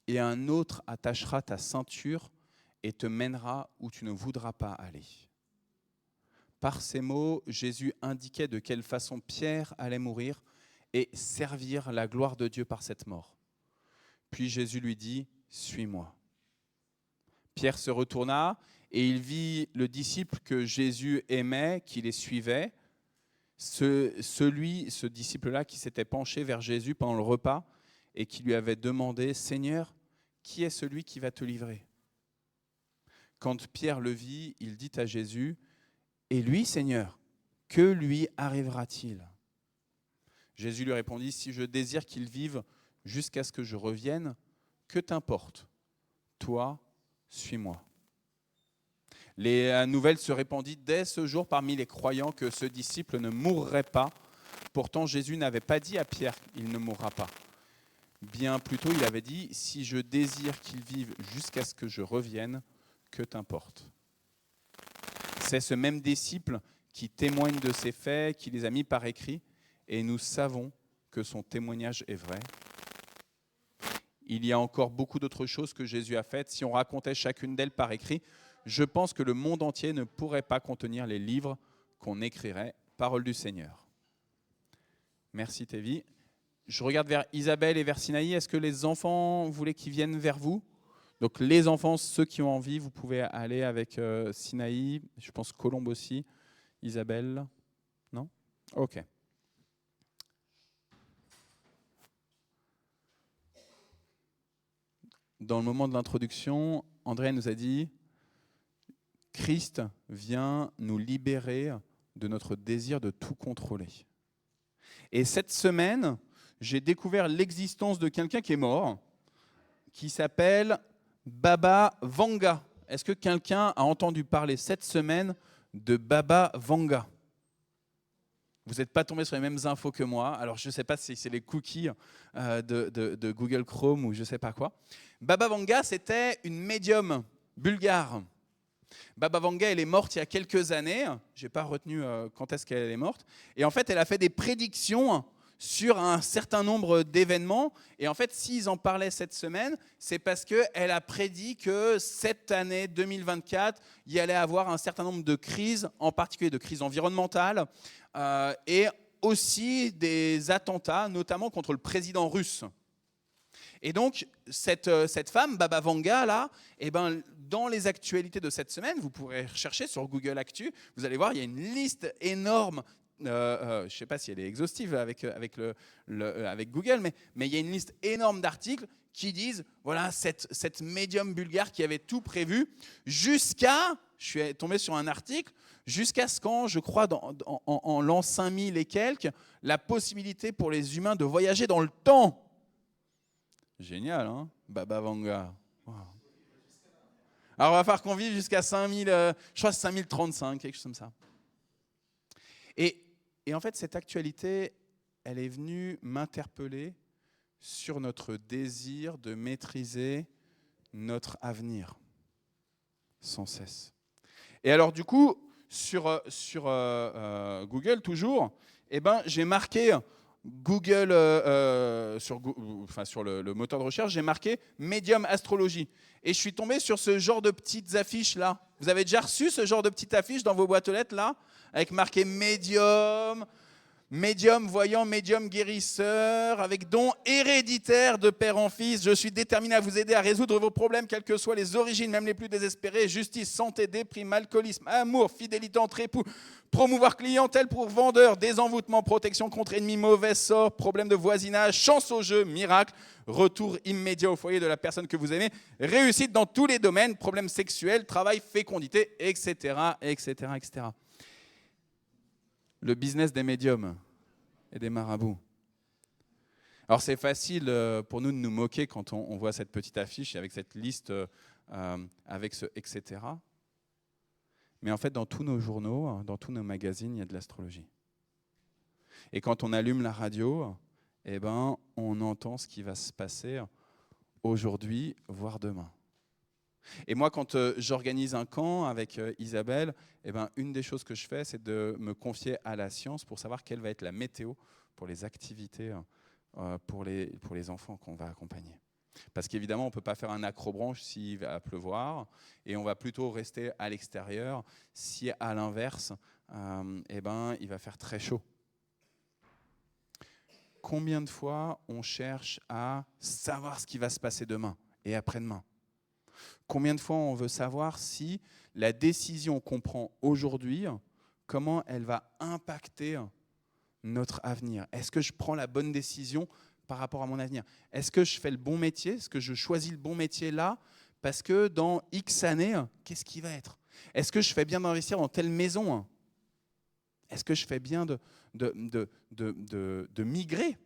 [SPEAKER 3] et un autre attachera ta ceinture et te mènera où tu ne voudras pas aller. Par ces mots, Jésus indiquait de quelle façon Pierre allait mourir et servir la gloire de Dieu par cette mort. Puis Jésus lui dit, « Suis-moi ». Pierre se retourna et il vit le disciple que Jésus aimait, qui les suivait, ce disciple-là qui s'était penché vers Jésus pendant le repas et qui lui avait demandé, « Seigneur, qui est celui qui va te livrer ?» Quand Pierre le vit, il dit à Jésus, « Et lui, Seigneur, que lui arrivera-t-il » Jésus lui répondit, « Si je désire qu'il vive jusqu'à ce que je revienne, que t'importe ? Toi, suis-moi. » La nouvelle se répandit dès ce jour parmi les croyants que ce disciple ne mourrait pas. Pourtant, Jésus n'avait pas dit à Pierre « il ne mourra pas ». Bien plutôt, il avait dit « si je désire qu'il vive jusqu'à ce que je revienne, que t'importe ?» C'est ce même disciple qui témoigne de ces faits, qui les a mis par écrit, et nous savons que son témoignage est vrai. Il y a encore beaucoup d'autres choses que Jésus a faites. Si on racontait chacune d'elles par écrit, je pense que le monde entier ne pourrait pas contenir les livres qu'on écrirait. Parole du Seigneur. Merci Tévi. Je regarde vers Isabelle et vers Sinaï. Est-ce que les enfants voulaient qu'ils viennent vers vous ? Donc les enfants, ceux qui ont envie, vous pouvez aller avec Sinaï, je pense Colombe aussi, Isabelle. Non ? Ok. Dans le moment de l'introduction, André nous a dit « Christ vient nous libérer de notre désir de tout contrôler ». Et cette semaine, j'ai découvert l'existence de quelqu'un qui est mort, qui s'appelle Baba Vanga. Est-ce que quelqu'un a entendu parler cette semaine de Baba Vanga ? Vous n'êtes pas tombé sur les mêmes infos que moi. Alors, je ne sais pas si c'est les cookies de Google Chrome ou je ne sais pas quoi. Baba Vanga, c'était une médium bulgare. Baba Vanga, elle est morte il y a quelques années. Je n'ai pas retenu quand est-ce qu'elle est morte. Et en fait, elle a fait des prédictions sur un certain nombre d'événements. Et en fait, s'ils en parlaient cette semaine, c'est parce qu'elle a prédit que cette année 2024, il y allait avoir un certain nombre de crises, en particulier de crises environnementales, et aussi des attentats, notamment contre le président russe. Et donc, cette femme, Baba Vanga, là, eh ben, dans les actualités de cette semaine, vous pourrez rechercher sur Google Actu, vous allez voir, il y a une liste énorme. Je ne sais pas si elle est exhaustive avec Google, mais il y a une liste énorme d'articles qui disent, voilà, cette médium bulgare qui avait tout prévu, jusqu'à, je suis tombé sur un article, jusqu'à ce qu'en, je crois, en l'an 5000 et quelques, la possibilité pour les humains de voyager dans le temps. Génial, hein, Baba Vanga. Wow. Alors, on va faire qu'on vive jusqu'à 5000, je crois 5035, quelque chose comme ça. Et en fait, cette actualité, elle est venue m'interpeller sur notre désir de maîtriser notre avenir sans cesse. Et alors, du coup, sur Google, toujours, eh ben, j'ai marqué Google, sur le moteur de recherche, j'ai marqué médium astrologie. Et je suis tombé sur ce genre de petites affiches là. Vous avez déjà reçu ce genre de petites affiches dans vos boîtes aux lettres là, avec marqué médium, médium voyant, médium guérisseur, avec don héréditaire de père en fils. Je suis déterminé à vous aider à résoudre vos problèmes, quelles que soient les origines, même les plus désespérées. Justice, santé, déprime, alcoolisme, amour, fidélité entre époux. Promouvoir clientèle pour vendeurs, désenvoûtement, protection contre ennemis, mauvais sort, problème de voisinage, chance au jeu, miracle, retour immédiat au foyer de la personne que vous aimez, réussite dans tous les domaines, problèmes sexuels, travail, fécondité, etc., etc., etc. Le business des médiums et des marabouts. Alors c'est facile pour nous de nous moquer quand on voit cette petite affiche avec cette liste, avec ce etc. Mais en fait, dans tous nos journaux, dans tous nos magazines, il y a de l'astrologie. Et quand on allume la radio, eh ben, on entend ce qui va se passer aujourd'hui, voire demain. Et moi, quand j'organise un camp avec Isabelle, eh ben, une des choses que je fais, c'est de me confier à la science pour savoir quelle va être la météo pour les activités pour les enfants qu'on va accompagner. Parce qu'évidemment, on ne peut pas faire un accrobranche s'il va pleuvoir, et on va plutôt rester à l'extérieur si, à l'inverse, eh ben, il va faire très chaud. Combien de fois on cherche à savoir ce qui va se passer demain et après-demain ? Combien de fois on veut savoir si la décision qu'on prend aujourd'hui, comment elle va impacter notre avenir ? Est-ce que je prends la bonne décision par rapport à mon avenir ? Est-ce que je fais le bon métier ? Est-ce que je choisis le bon métier là ? Parce que dans X années, qu'est-ce qui va être ? Est-ce que je fais bien d'investir dans telle maison ? Est-ce que je fais bien de migrer ?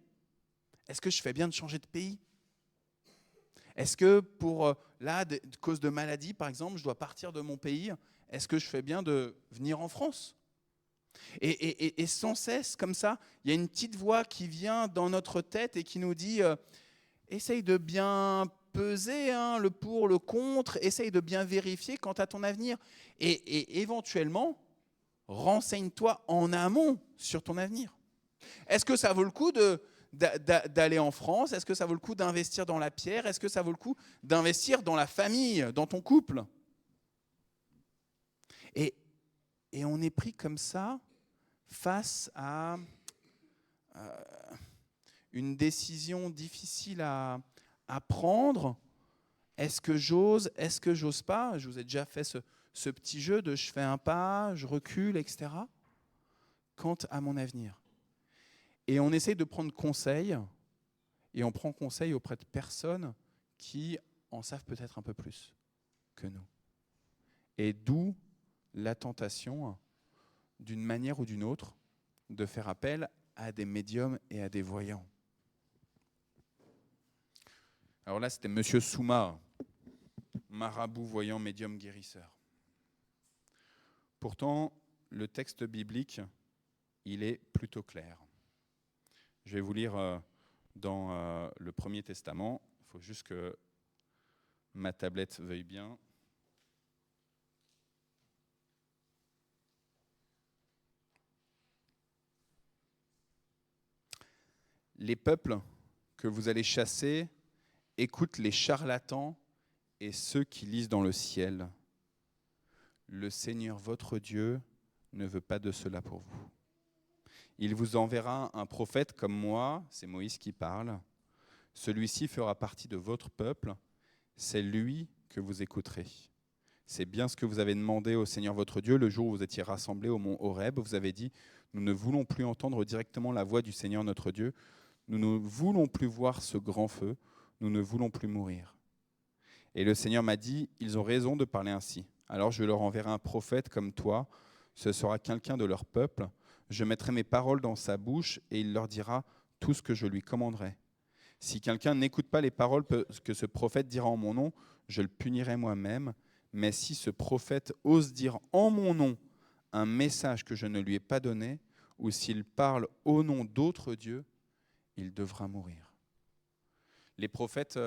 [SPEAKER 3] Est-ce que je fais bien de changer de pays ? Est-ce que pour cause de maladie, par exemple, je dois partir de mon pays ? Est-ce que je fais bien de venir en France ? Et sans cesse, comme ça, il y a une petite voix qui vient dans notre tête et qui nous dit essaye de bien peser le pour, le contre, essaye de bien vérifier quant à ton avenir. Et éventuellement, renseigne-toi en amont sur ton avenir. Est-ce que ça vaut le coup d'aller en France ? Est-ce que ça vaut le coup d'investir dans la pierre ? Est-ce que ça vaut le coup d'investir dans la famille, dans ton couple ? Et on est pris comme ça face à une décision difficile à prendre. Est-ce que j'ose ? Est-ce que j'ose pas ? Je vous ai déjà fait ce petit jeu de je fais un pas, je recule, etc. Quant à mon avenir. Et on essaye de prendre conseil, et on prend conseil auprès de personnes qui en savent peut-être un peu plus que nous. Et d'où la tentation, d'une manière ou d'une autre, de faire appel à des médiums et à des voyants. Alors là, c'était Monsieur Souma, marabout, voyant, médium, guérisseur. Pourtant, le texte biblique, il est plutôt clair. Je vais vous lire dans le Premier Testament. Il faut juste que ma tablette veuille bien. Les peuples que vous allez chasser écoutent les charlatans et ceux qui lisent dans le ciel. Le Seigneur votre Dieu ne veut pas de cela pour vous. Il vous enverra un prophète comme moi, c'est Moïse qui parle. Celui-ci fera partie de votre peuple, c'est lui que vous écouterez. C'est bien ce que vous avez demandé au Seigneur votre Dieu le jour où vous étiez rassemblés au mont Horeb. Vous avez dit, nous ne voulons plus entendre directement la voix du Seigneur notre Dieu. Nous ne voulons plus voir ce grand feu, nous ne voulons plus mourir. Et le Seigneur m'a dit, ils ont raison de parler ainsi. Alors je leur enverrai un prophète comme toi, ce sera quelqu'un de leur peuple. Je mettrai mes paroles dans sa bouche et il leur dira tout ce que je lui commanderai. Si quelqu'un n'écoute pas les paroles que ce prophète dira en mon nom, je le punirai moi-même. Mais si ce prophète ose dire en mon nom un message que je ne lui ai pas donné, ou s'il parle au nom d'autres dieux, il devra mourir. Les prophètes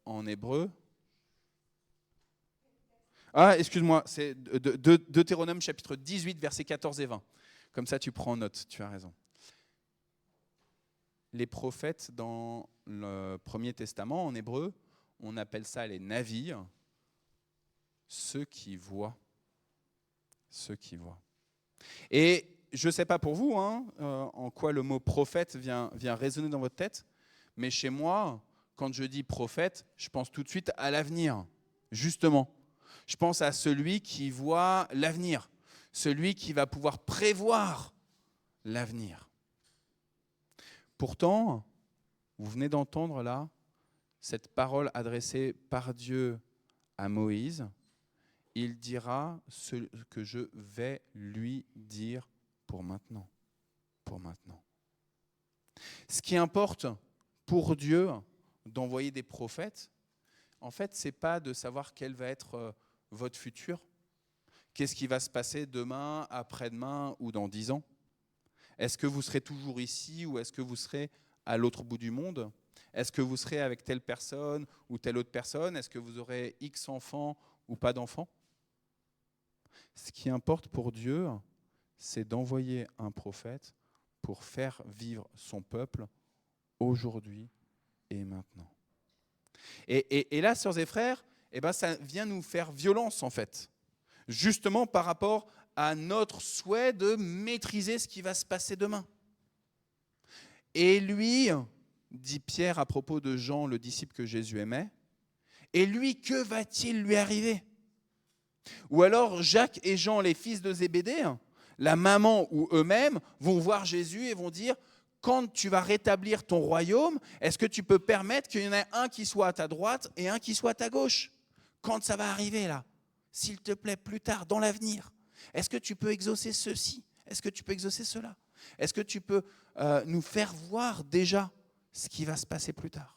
[SPEAKER 3] en hébreu... Ah, excuse-moi, c'est Deutéronome chapitre 18, versets 14 et 20. Comme ça, tu prends note, tu as raison. les prophètes dans le Premier Testament, en hébreu, on appelle ça les navis, ceux qui voient. Ceux qui voient. Et je ne sais pas pour vous en quoi le mot prophète vient résonner dans votre tête, mais chez moi, quand je dis prophète, je pense tout de suite à l'avenir, justement. Je pense à celui qui voit l'avenir, celui qui va pouvoir prévoir l'avenir. Pourtant, vous venez d'entendre là cette parole adressée par Dieu à Moïse. Il dira ce que je vais lui dire pour maintenant. Pour maintenant. Ce qui importe pour Dieu d'envoyer des prophètes, en fait, ce n'est pas de savoir quel va être votre futur. Qu'est-ce qui va se passer demain, après-demain ou dans 10 ans? Est-ce que vous serez toujours ici ou est-ce que vous serez à l'autre bout du monde? Est-ce que vous serez avec telle personne ou telle autre personne? Est-ce que vous aurez X enfants ou pas d'enfants? Ce qui importe pour Dieu, c'est d'envoyer un prophète pour faire vivre son peuple aujourd'hui et maintenant. Et là, sœurs et frères, ça vient nous faire violence en fait, justement par rapport à notre souhait de maîtriser ce qui va se passer demain. Et lui, dit Pierre à propos de Jean, le disciple que Jésus aimait, et lui, que va-t-il lui arriver? Ou alors Jacques et Jean, les fils de Zébédée, la maman ou eux-mêmes vont voir Jésus et vont dire: quand tu vas rétablir ton royaume, est-ce que tu peux permettre qu'il y en ait un qui soit à ta droite et un qui soit à ta gauche? Quand ça va arriver là, s'il te plaît, plus tard, dans l'avenir, est-ce que tu peux exaucer ceci? Est-ce que tu peux exaucer cela? Est-ce que tu peux nous faire voir déjà ce qui va se passer plus tard?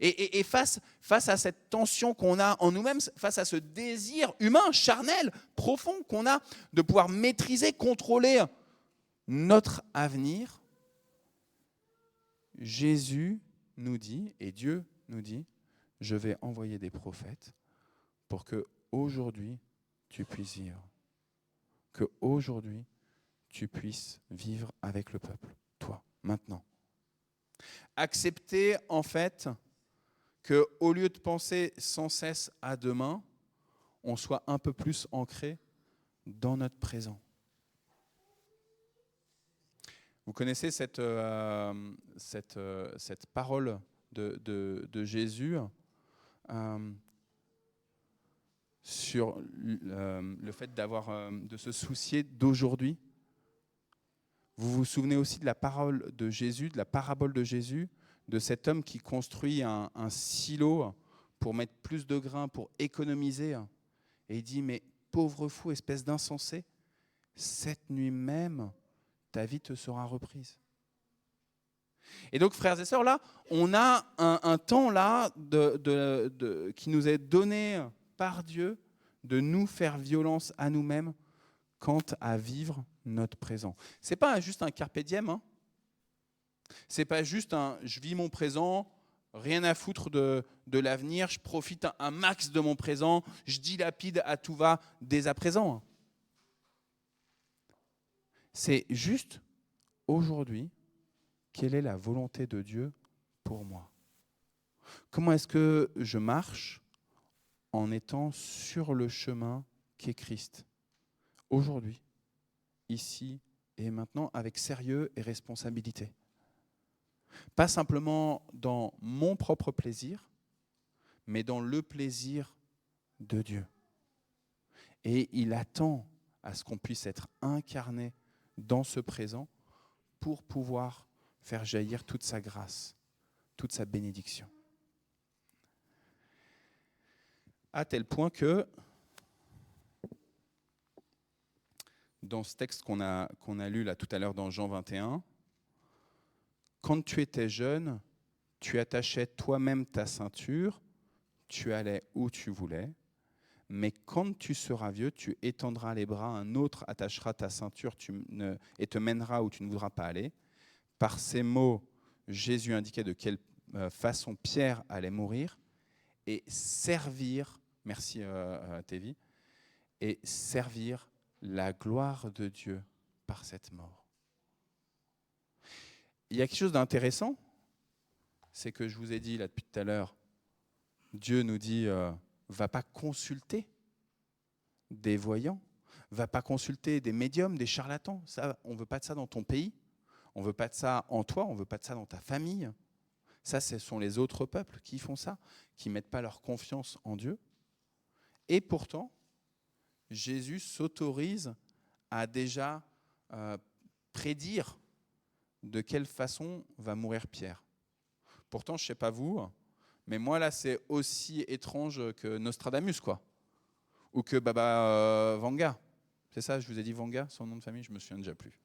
[SPEAKER 3] Et face à cette tension qu'on a en nous-mêmes, face à ce désir humain, charnel, profond qu'on a de pouvoir maîtriser, contrôler notre avenir, Jésus nous dit, et Dieu nous dit, je vais envoyer des prophètes pour que aujourd'hui tu puisses vivre. Que aujourd'hui tu puisses vivre avec le peuple, toi, maintenant. Accepter en fait qu'au lieu de penser sans cesse à demain, on soit un peu plus ancré dans notre présent. Vous connaissez cette parole de Jésus sur le fait de se soucier d'aujourd'hui. Vous vous souvenez aussi de la parole de Jésus, de la parabole de Jésus, de cet homme qui construit un silo pour mettre plus de grains, pour économiser. Et il dit, mais pauvre fou, espèce d'insensé, cette nuit même, ta vie te sera reprise. Et donc, frères et sœurs, là, on a un temps là qui nous est donné par Dieu de nous faire violence à nous-mêmes quant à vivre notre présent. Ce n'est pas juste un carpe diem, hein. Ce n'est pas juste je vis mon présent, rien à foutre de l'avenir, je profite un max de mon présent, je dilapide à tout va dès à présent. C'est juste aujourd'hui, quelle est la volonté de Dieu pour moi? Comment est-ce que je marche en étant sur le chemin qu'est Christ? Aujourd'hui, ici et maintenant, avec sérieux et responsabilité. Pas simplement dans mon propre plaisir, mais dans le plaisir de Dieu. Et il attend à ce qu'on puisse être incarné dans ce présent pour pouvoir faire jaillir toute sa grâce, toute sa bénédiction. À tel point que, dans ce texte qu'on a lu là tout à l'heure dans Jean 21, quand tu étais jeune, tu attachais toi-même ta ceinture, tu allais où tu voulais, mais quand tu seras vieux, tu étendras les bras, un autre attachera ta ceinture et te mènera où tu ne voudras pas aller. Par ces mots, Jésus indiquait de quelle façon Pierre allait mourir et servir, merci Tévi, et servir la gloire de Dieu par cette mort. il y a quelque chose d'intéressant, c'est que je vous ai dit là depuis tout à l'heure, Dieu nous dit, va pas consulter des voyants, va pas consulter des médiums, des charlatans. Ça, on veut pas de ça dans ton pays, on veut pas de ça en toi, on veut pas de ça dans ta famille. Ça, ce sont les autres peuples qui font ça, qui mettent pas leur confiance en Dieu. Et pourtant, Jésus s'autorise à déjà prédire de quelle façon va mourir Pierre. Pourtant, je ne sais pas vous, mais moi là, c'est aussi étrange que Nostradamus, quoi. Ou que Baba Vanga. C'est ça, je vous ai dit Vanga, son nom de famille, je me souviens déjà plus.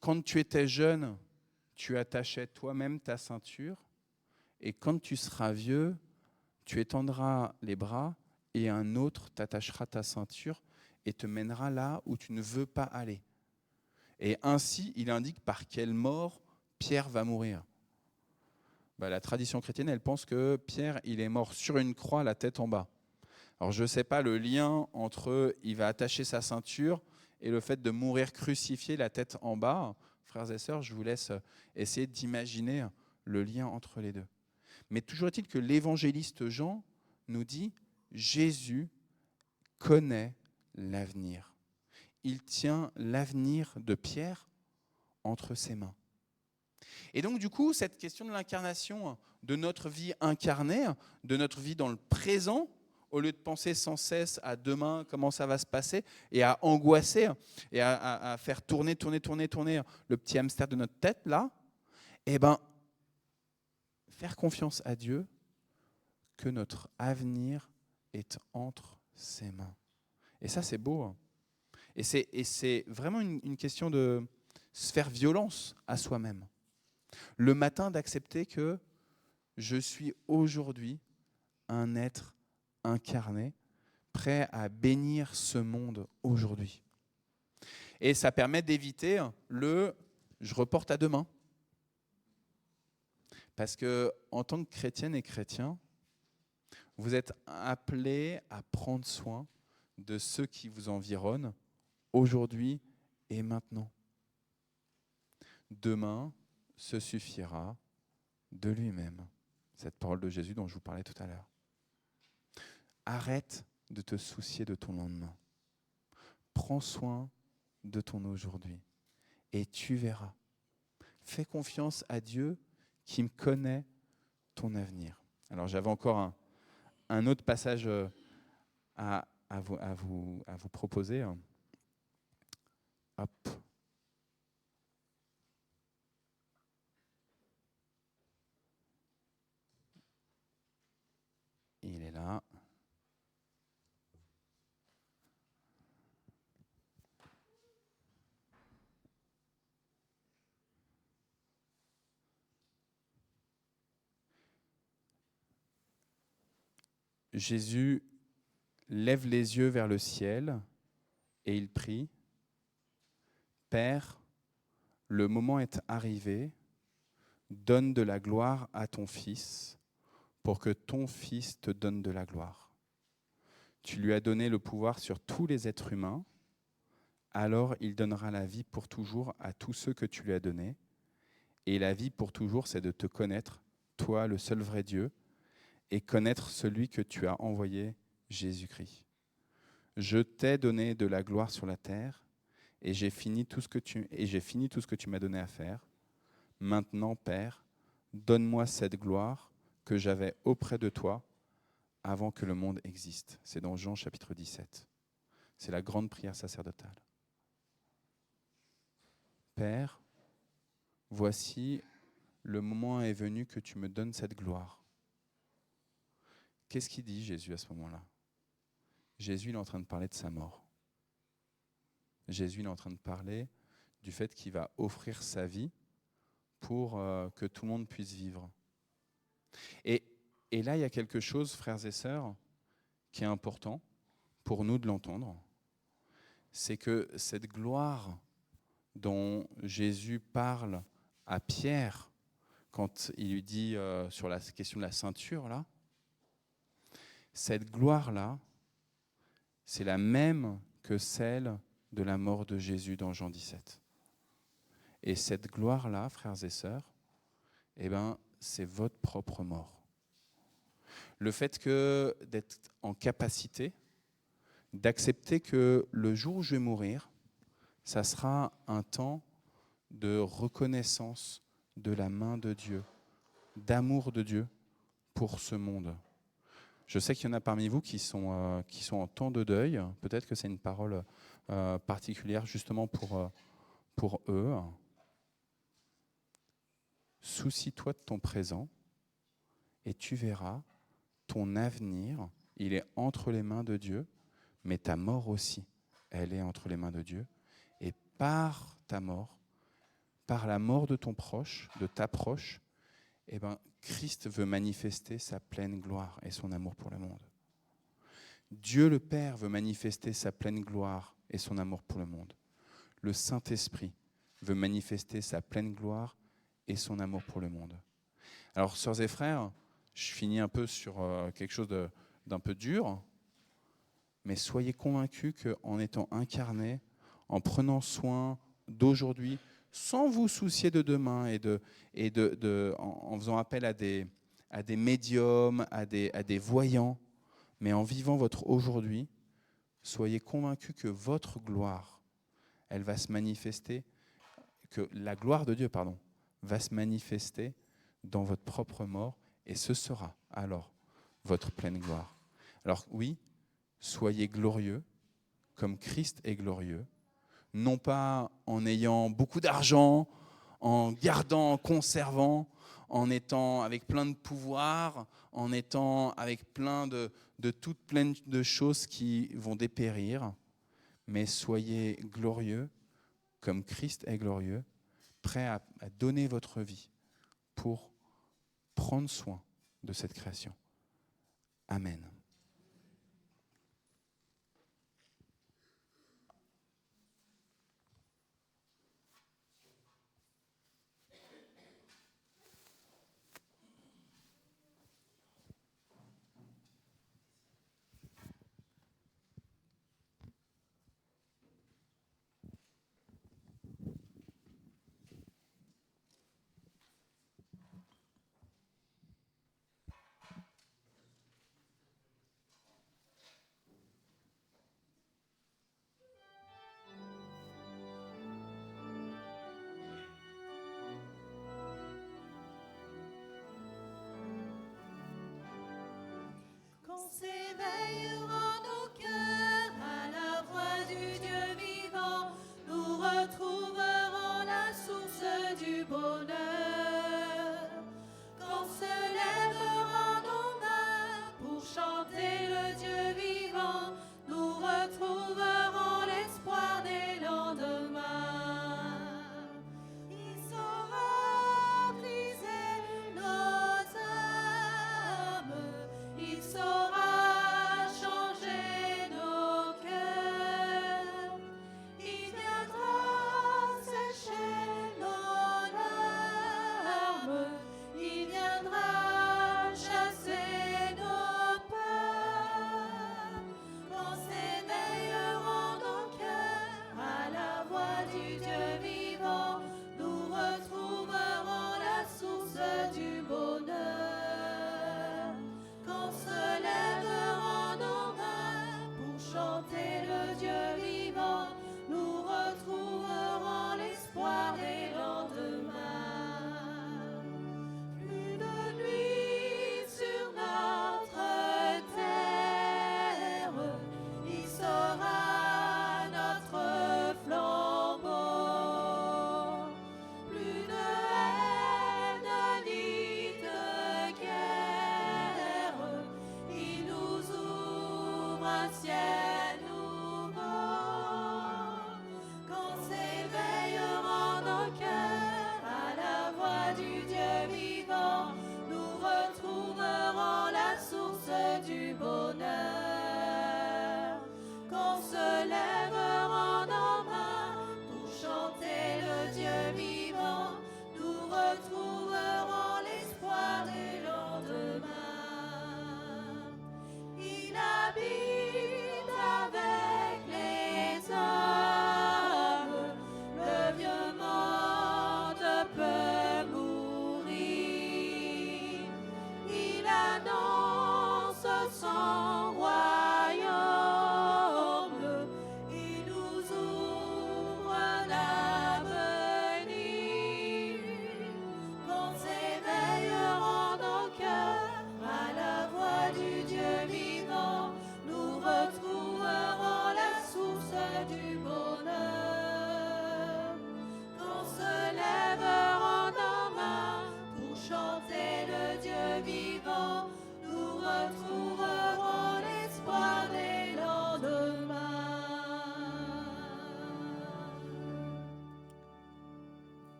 [SPEAKER 3] Quand tu étais jeune, tu attachais toi-même ta ceinture, et quand tu seras vieux, tu étendras les bras, et un autre t'attachera ta ceinture et te mènera là où tu ne veux pas aller. Et ainsi, il indique par quelle mort Pierre va mourir. La tradition chrétienne, elle pense que Pierre, il est mort sur une croix, la tête en bas. Alors je ne sais pas le lien entre il va attacher sa ceinture et le fait de mourir crucifié, la tête en bas. Frères et sœurs, je vous laisse essayer d'imaginer le lien entre les deux. Mais toujours est-il que l'évangéliste Jean nous dit « Jésus connaît l'avenir. Il tient l'avenir de Pierre entre ses mains. » Et donc du coup, cette question de l'incarnation, de notre vie incarnée, de notre vie dans le présent, au lieu de penser sans cesse à demain, comment ça va se passer, et à angoisser, et à faire tourner le petit hamster de notre tête, là, eh ben, faire confiance à Dieu que notre avenir est entre ses mains. Et ça, c'est beau. Et c'est vraiment une question de se faire violence à soi-même. Le matin, d'accepter que je suis aujourd'hui un être incarné, prêt à bénir ce monde aujourd'hui. Et ça permet d'éviter le « je reporte à demain ». Parce qu'en tant que chrétienne et chrétien, vous êtes appelés à prendre soin de ceux qui vous environnent aujourd'hui et maintenant. Demain se suffira de lui-même. Cette parole de Jésus dont je vous parlais tout à l'heure. Arrête de te soucier de ton lendemain. Prends soin de ton aujourd'hui et tu verras. Fais confiance à Dieu qui me connaît ton avenir. Alors j'avais encore un autre passage à vous proposer. Hop. Il est là. Jésus lève les yeux vers le ciel et il prie. Père, le moment est arrivé, donne de la gloire à ton Fils pour que ton Fils te donne de la gloire. Tu lui as donné le pouvoir sur tous les êtres humains, alors il donnera la vie pour toujours à tous ceux que tu lui as donnés. Et la vie pour toujours, c'est de te connaître, toi le seul vrai Dieu, et connaître celui que tu as envoyé, Jésus-Christ. Je t'ai donné de la gloire sur la terre, et j'ai fini tout ce que tu m'as donné à faire. Maintenant, Père, donne-moi cette gloire que j'avais auprès de toi avant que le monde existe. C'est dans Jean chapitre 17. C'est la grande prière sacerdotale. Père, voici, le moment est venu que tu me donnes cette gloire. Qu'est-ce qu'il dit Jésus à ce moment-là? Jésus il est en train de parler de sa mort. Jésus il est en train de parler du fait qu'il va offrir sa vie pour que tout le monde puisse vivre. Et là, il y a quelque chose, frères et sœurs, qui est important pour nous de l'entendre. C'est que cette gloire dont Jésus parle à Pierre, quand il lui dit sur la question de la ceinture, là, cette gloire-là, c'est la même que celle de la mort de Jésus dans Jean 17. Et cette gloire-là, frères et sœurs, eh ben, c'est votre propre mort. Le fait d'être en capacité d'accepter que le jour où je vais mourir, ça sera un temps de reconnaissance de la main de Dieu, d'amour de Dieu pour ce monde. Je sais qu'il y en a parmi vous qui sont en temps de deuil. Peut-être que c'est une parole particulière justement pour eux. Soucie-toi de ton présent et tu verras ton avenir, il est entre les mains de Dieu, mais ta mort aussi, elle est entre les mains de Dieu. Et par ta mort, par la mort de ton proche, de ta proche, eh ben, Christ veut manifester sa pleine gloire et son amour pour le monde. Dieu le Père veut manifester sa pleine gloire et son amour pour le monde. Le Saint-Esprit veut manifester sa pleine gloire et son amour pour le monde. Alors, sœurs et frères, je finis un peu sur quelque chose d'un peu dur, mais soyez convaincus qu'en étant incarnés, en prenant soin d'aujourd'hui, sans vous soucier de demain en faisant appel à des médiums, à des voyants, mais en vivant votre aujourd'hui, soyez convaincus que votre gloire, elle va se manifester, que la gloire de Dieu, va se manifester dans votre propre mort, et ce sera alors votre pleine gloire. Alors oui, soyez glorieux, comme Christ est glorieux, non pas en ayant beaucoup d'argent, en gardant, en conservant, en étant avec plein de pouvoir, en étant avec plein de choses qui vont dépérir, mais soyez glorieux, comme Christ est glorieux, prêt à donner votre vie pour prendre soin de cette création. Amen.
[SPEAKER 1] Qu'on s'éveillera nos cœurs à la voix du Dieu vivant, nous retrouverons la source du bonheur. Qu'on se lèvera nos mains pour chanter le Dieu vivant, nous retrouverons l'espoir des lendemains. Il saura briser nos âmes, il saura changer nos cœurs, il viendra sécher nos larmes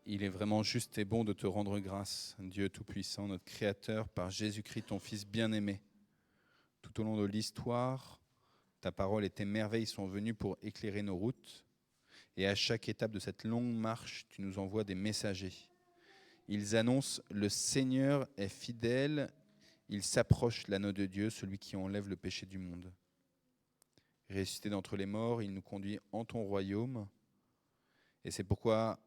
[SPEAKER 3] Il est vraiment juste et bon de te rendre grâce, Dieu Tout-Puissant, notre Créateur, par Jésus-Christ, ton Fils bien-aimé. Tout au long de l'histoire, ta parole et tes merveilles sont venues pour éclairer nos routes. Et à chaque étape de cette longue marche, tu nous envoies des messagers. Ils annoncent « Le Seigneur est fidèle, il s'approche l'anneau de Dieu, celui qui enlève le péché du monde. » Ressuscité d'entre les morts, il nous conduit en ton royaume. Et c'est pourquoi,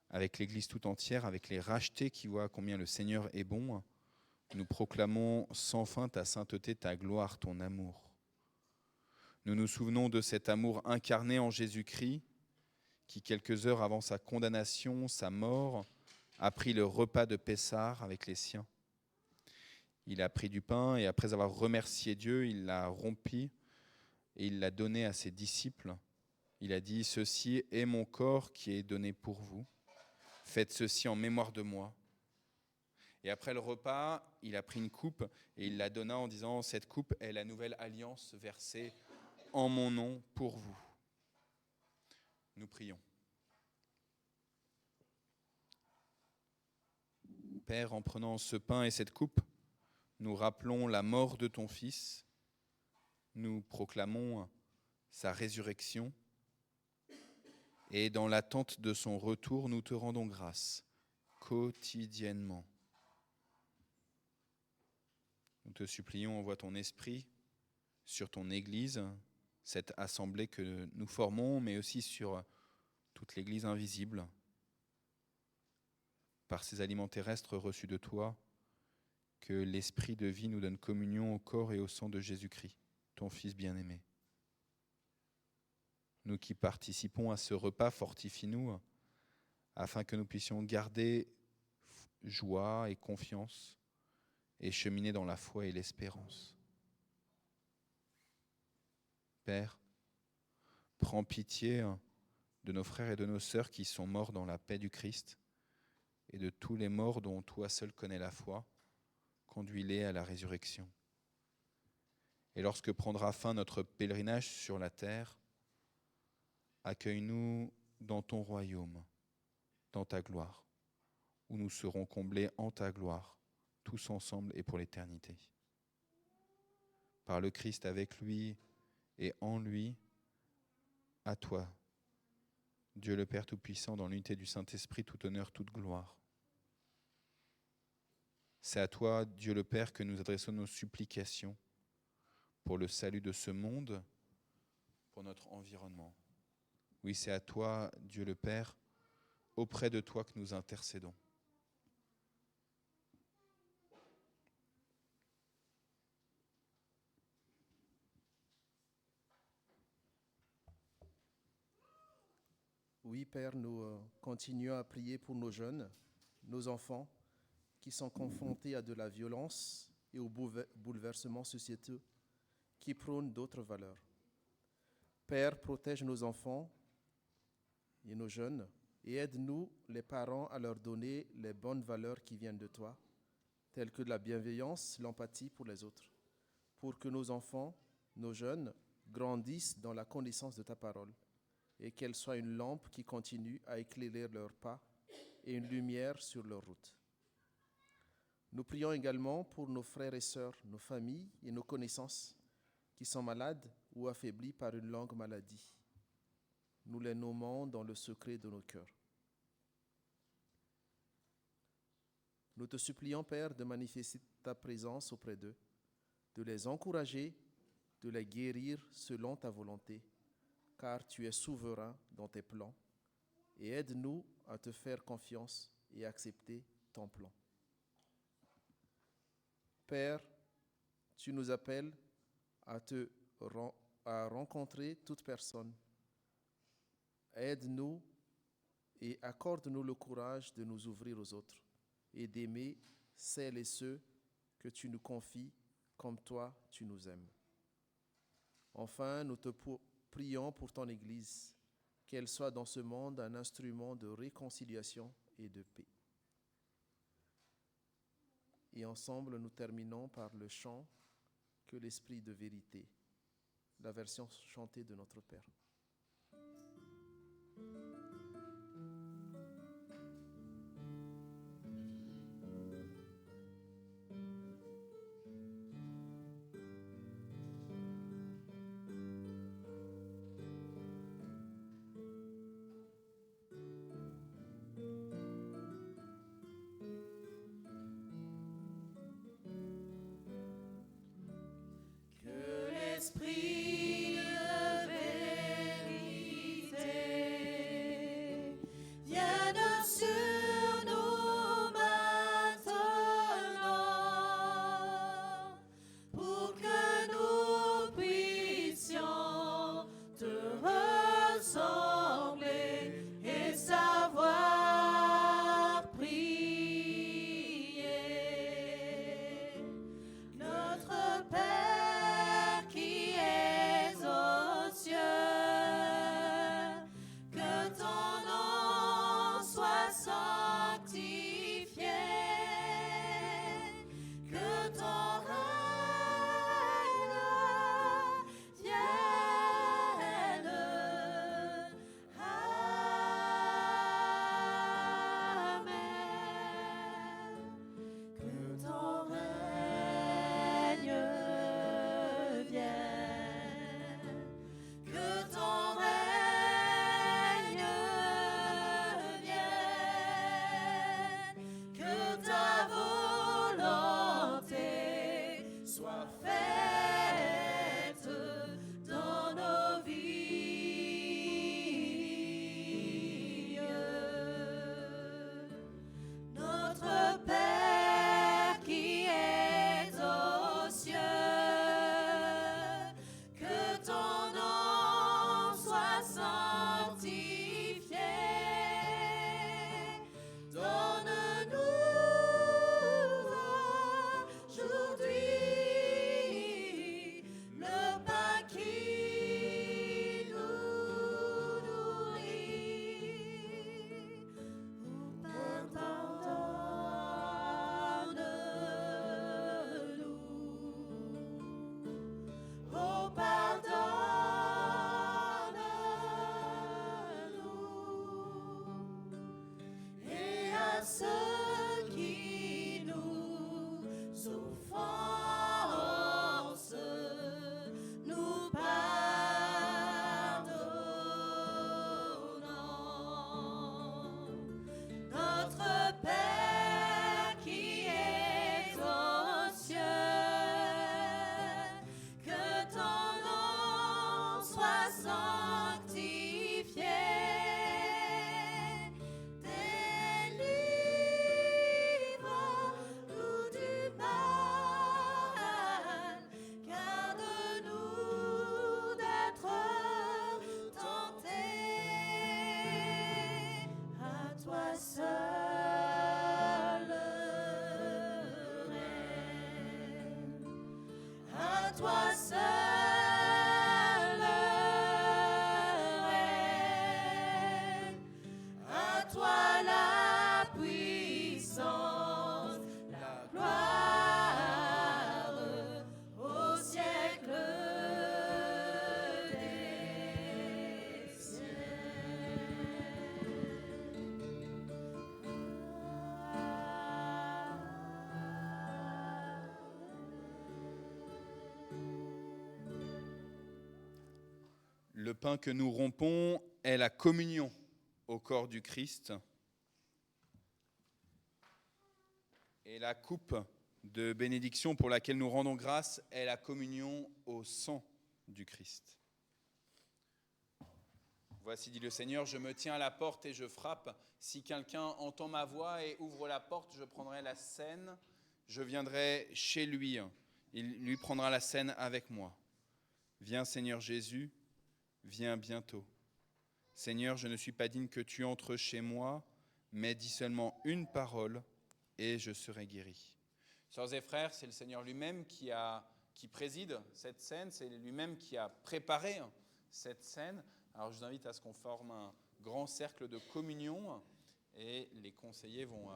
[SPEAKER 3] avec l'Église tout entière, avec les rachetés qui voient combien le Seigneur est bon, nous proclamons sans fin ta sainteté, ta gloire, ton amour. Nous nous souvenons de cet amour incarné en Jésus-Christ, qui quelques heures avant sa condamnation, sa mort, a pris le repas de Pessah avec les siens. Il a pris du pain et après avoir remercié Dieu, il l'a rompu et il l'a donné à ses disciples. Il a dit « Ceci est mon corps qui est donné pour vous. Faites ceci en mémoire de moi. » Et après le repas, il a pris une coupe et il la donna en disant « Cette coupe est la nouvelle alliance versée en mon nom pour vous. » Nous prions. Père, en prenant ce pain et cette coupe, nous rappelons la mort de ton Fils, nous proclamons sa résurrection, et dans l'attente de son retour, nous te rendons grâce quotidiennement. Nous te supplions, envoie ton esprit sur ton Église, cette assemblée que nous formons, mais aussi sur toute l'Église invisible, par ces aliments terrestres reçus de toi, que l'Esprit de vie nous donne communion au corps et au sang de Jésus-Christ, ton Fils bien-aimé. Nous qui participons à ce repas, fortifie-nous, afin que nous puissions garder joie et confiance et cheminer dans la foi et l'espérance. Père, prends pitié de nos frères et de nos sœurs qui sont morts dans la paix du Christ et de tous les morts dont toi seul connais la foi, conduis-les à la résurrection. Et lorsque prendra fin notre pèlerinage sur la terre, accueille-nous dans ton royaume, dans ta gloire, où nous serons comblés en ta gloire, tous ensemble et pour l'éternité. Par le Christ, avec lui et en lui, à toi, Dieu le Père Tout-Puissant, dans l'unité du Saint-Esprit, tout honneur, toute gloire. C'est à toi, Dieu le Père, que nous adressons nos supplications pour le salut de ce monde, pour notre environnement. Oui, c'est à toi, Dieu le Père, auprès de toi que nous intercédons.
[SPEAKER 2] Oui, Père, nous continuons à prier pour nos jeunes, nos enfants, qui sont confrontés à de la violence et au bouleversement sociétaux qui prônent d'autres valeurs. Père, protège nos enfants et nos jeunes et aide-nous, les parents, à leur donner les bonnes valeurs qui viennent de toi, telles que la bienveillance, l'empathie pour les autres, pour que nos enfants, nos jeunes, grandissent dans la connaissance de ta parole et qu'elle soit une lampe qui continue à éclairer leurs pas et une lumière sur leur route. Nous prions également pour nos frères et sœurs, nos familles et nos connaissances qui sont malades ou affaiblis par une longue maladie. Nous les nommons dans le secret de nos cœurs. Nous te supplions, Père, de manifester ta présence auprès d'eux, de les encourager, de les guérir selon ta volonté, car tu es souverain dans tes plans, et aide-nous à te faire confiance et accepter ton plan. Père, tu nous appelles à rencontrer toute personne. Aide-nous et accorde-nous le courage de nous ouvrir aux autres et d'aimer celles et ceux que tu nous confies comme toi tu nous aimes. Enfin, nous te prions pour ton Église, qu'elle soit dans ce monde un instrument de réconciliation et de paix. Et ensemble, nous terminons par le chant « Que l'Esprit de vérité », la version chantée de notre Père.
[SPEAKER 1] toi seul règne, à toi la puissance, la gloire au siècle des
[SPEAKER 3] Le pain que nous rompons est la communion au corps du Christ. Et la coupe de bénédiction pour laquelle nous rendons grâce est la communion au sang du Christ. Voici, dit le Seigneur, je me tiens à la porte et je frappe. Si quelqu'un entend ma voix et ouvre la porte, je prendrai la scène, je viendrai chez lui. Il lui prendra la scène avec moi. Viens, Seigneur Jésus, viens bientôt. Seigneur, je ne suis pas digne que tu entres chez moi, mais dis seulement une parole et je serai guéri. Sœurs et frères, c'est le Seigneur lui-même qui préside cette scène, c'est lui-même qui a préparé cette scène. Alors je vous invite à ce qu'on forme un grand cercle de communion et les conseillers vont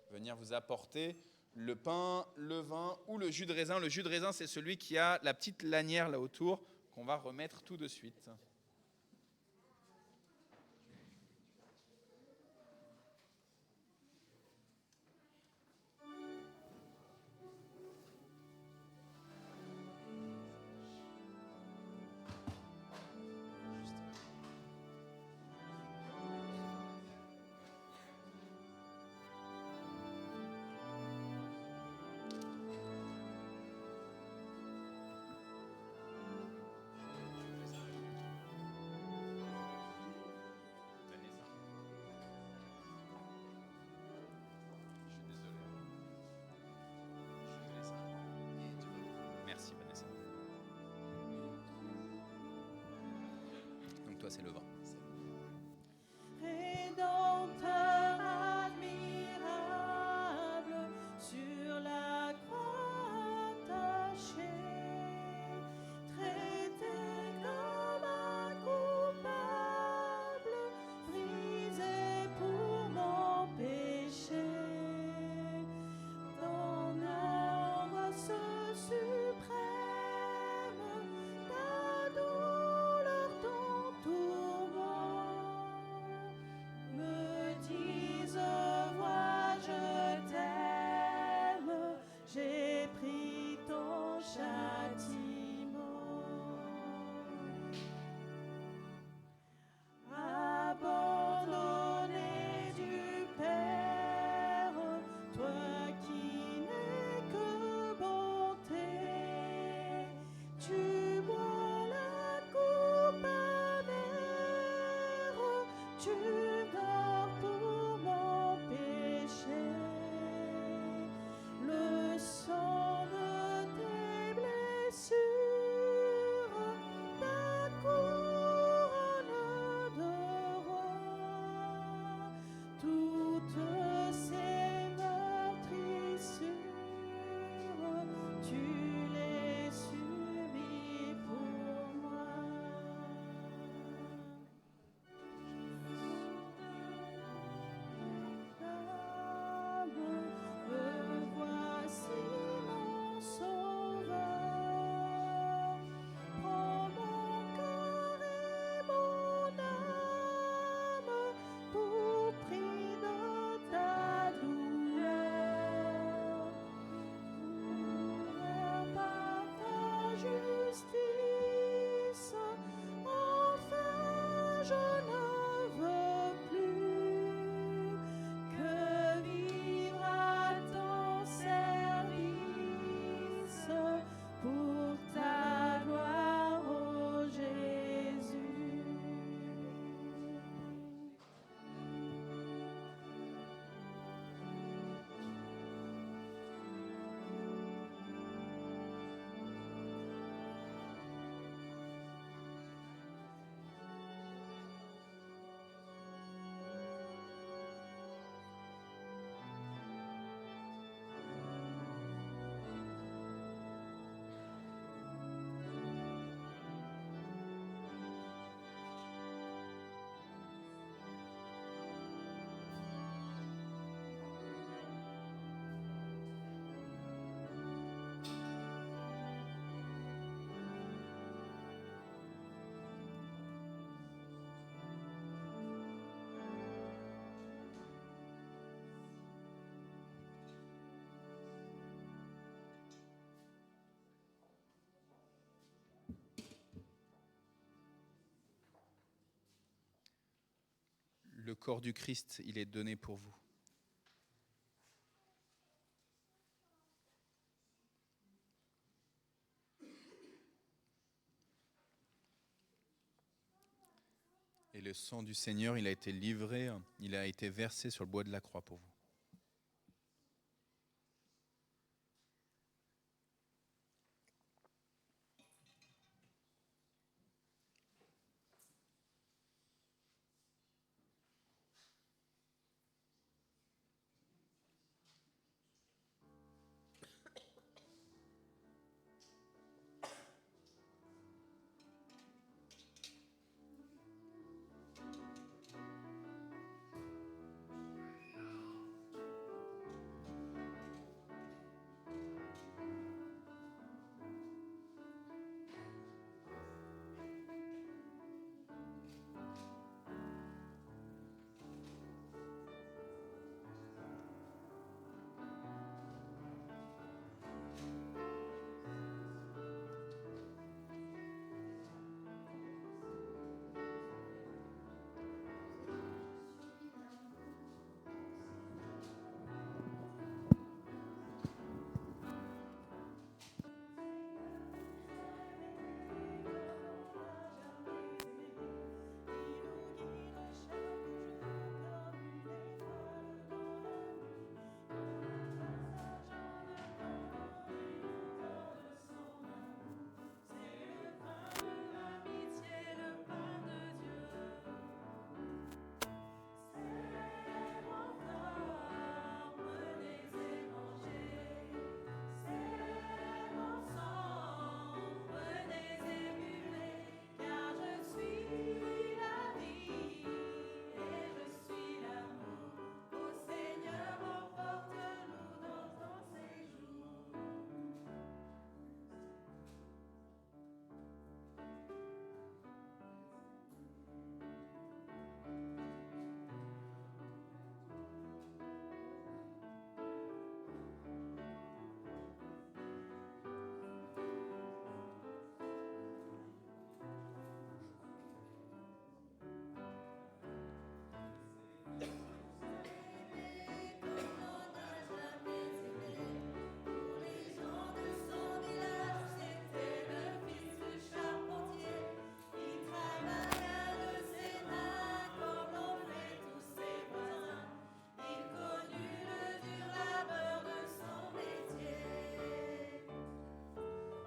[SPEAKER 3] venir vous apporter le pain, le vin ou le jus de raisin. Le jus de raisin, c'est celui qui a la petite lanière là autour qu'on va remettre tout de suite. Merci Vanessa. Donc toi c'est le vin.
[SPEAKER 1] Rédempteur admirable, sur la croix attachée, traité comme un coupable, brisé pour mon péché. Ton angoisse suprême, ta douleur, ton tourment, me disent vois-je t'aime, j'ai pris ton châtiment. Abandonné du Père, toi qui n'es que bonté, tu bois la coupe amère, tu dors pour mon péché. Le sang de tes blessures, ta couronne de roi, toutes ces meurtrissures, tu les subis pour moi.
[SPEAKER 3] le corps du Christ, il est donné pour vous. Et le sang du Seigneur, il a été livré, il a été versé sur le bois de la croix pour vous.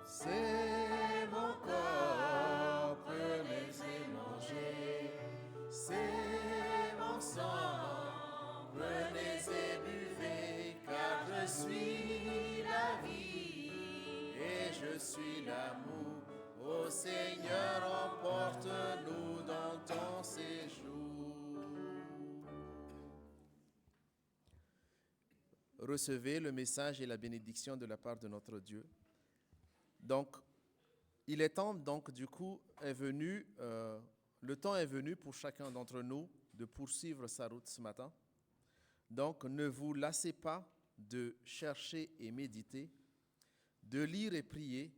[SPEAKER 2] C'est mon corps, prenez et mangez. C'est mon sang, prenez et buvez, car je suis la vie et je suis l'amour. Ô Seigneur, emporte-nous dans ton séjour. Recevez le message et la bénédiction de la part de notre Dieu. Donc, il est temps, donc, du coup, le temps est venu pour chacun d'entre nous de poursuivre sa route ce matin. Donc, ne vous lassez pas de chercher et méditer, de lire et prier.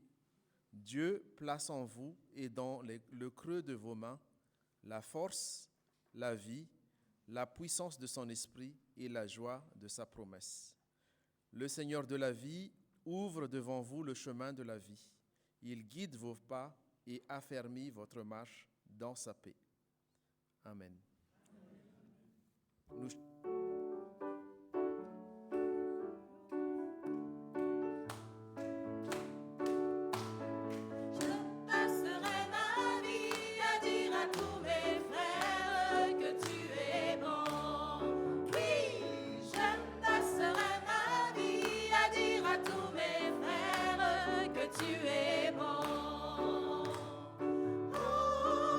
[SPEAKER 2] Dieu place en vous et dans le creux de vos mains la force, la vie, la puissance de son esprit et la joie de sa promesse. Le Seigneur de la vie ouvre devant vous le chemin de la vie. Il guide vos pas et affermit votre marche dans sa paix. Amen. Nous...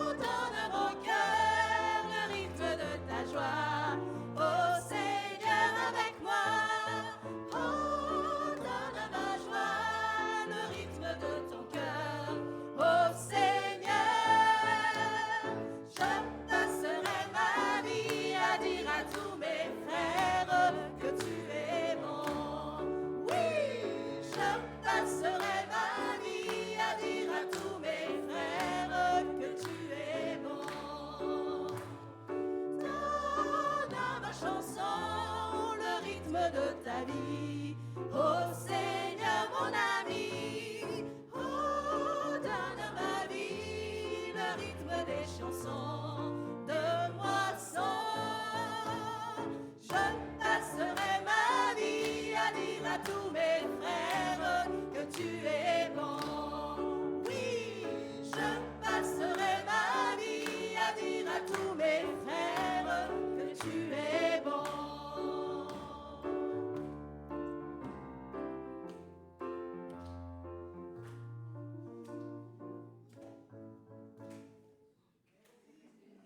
[SPEAKER 1] Donne à vos cœurs le rythme de ta vie. Oh Seigneur, mon ami, oh, donne à ma vie le rythme des chansons de moisson. Je passerai ma vie à dire à tous mes frères que tu es bon. Oui, je passerai ma vie à dire à tous mes frères que tu es bon.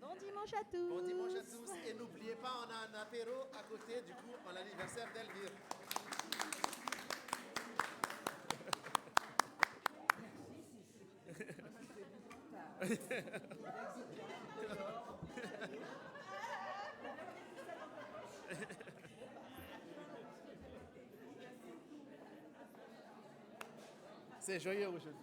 [SPEAKER 1] Bon dimanche à tous.
[SPEAKER 2] Bon dimanche à tous. Et n'oubliez pas, on a un apéro à côté, du coup, en l'anniversaire d'Elvire. C'est joyeux aujourd'hui.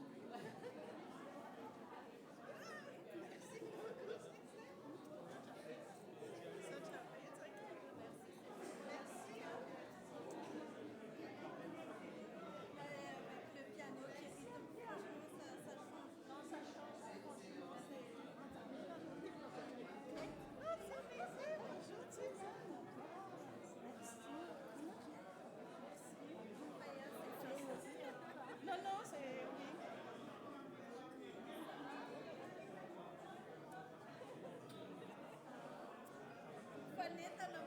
[SPEAKER 1] Juliette, elle a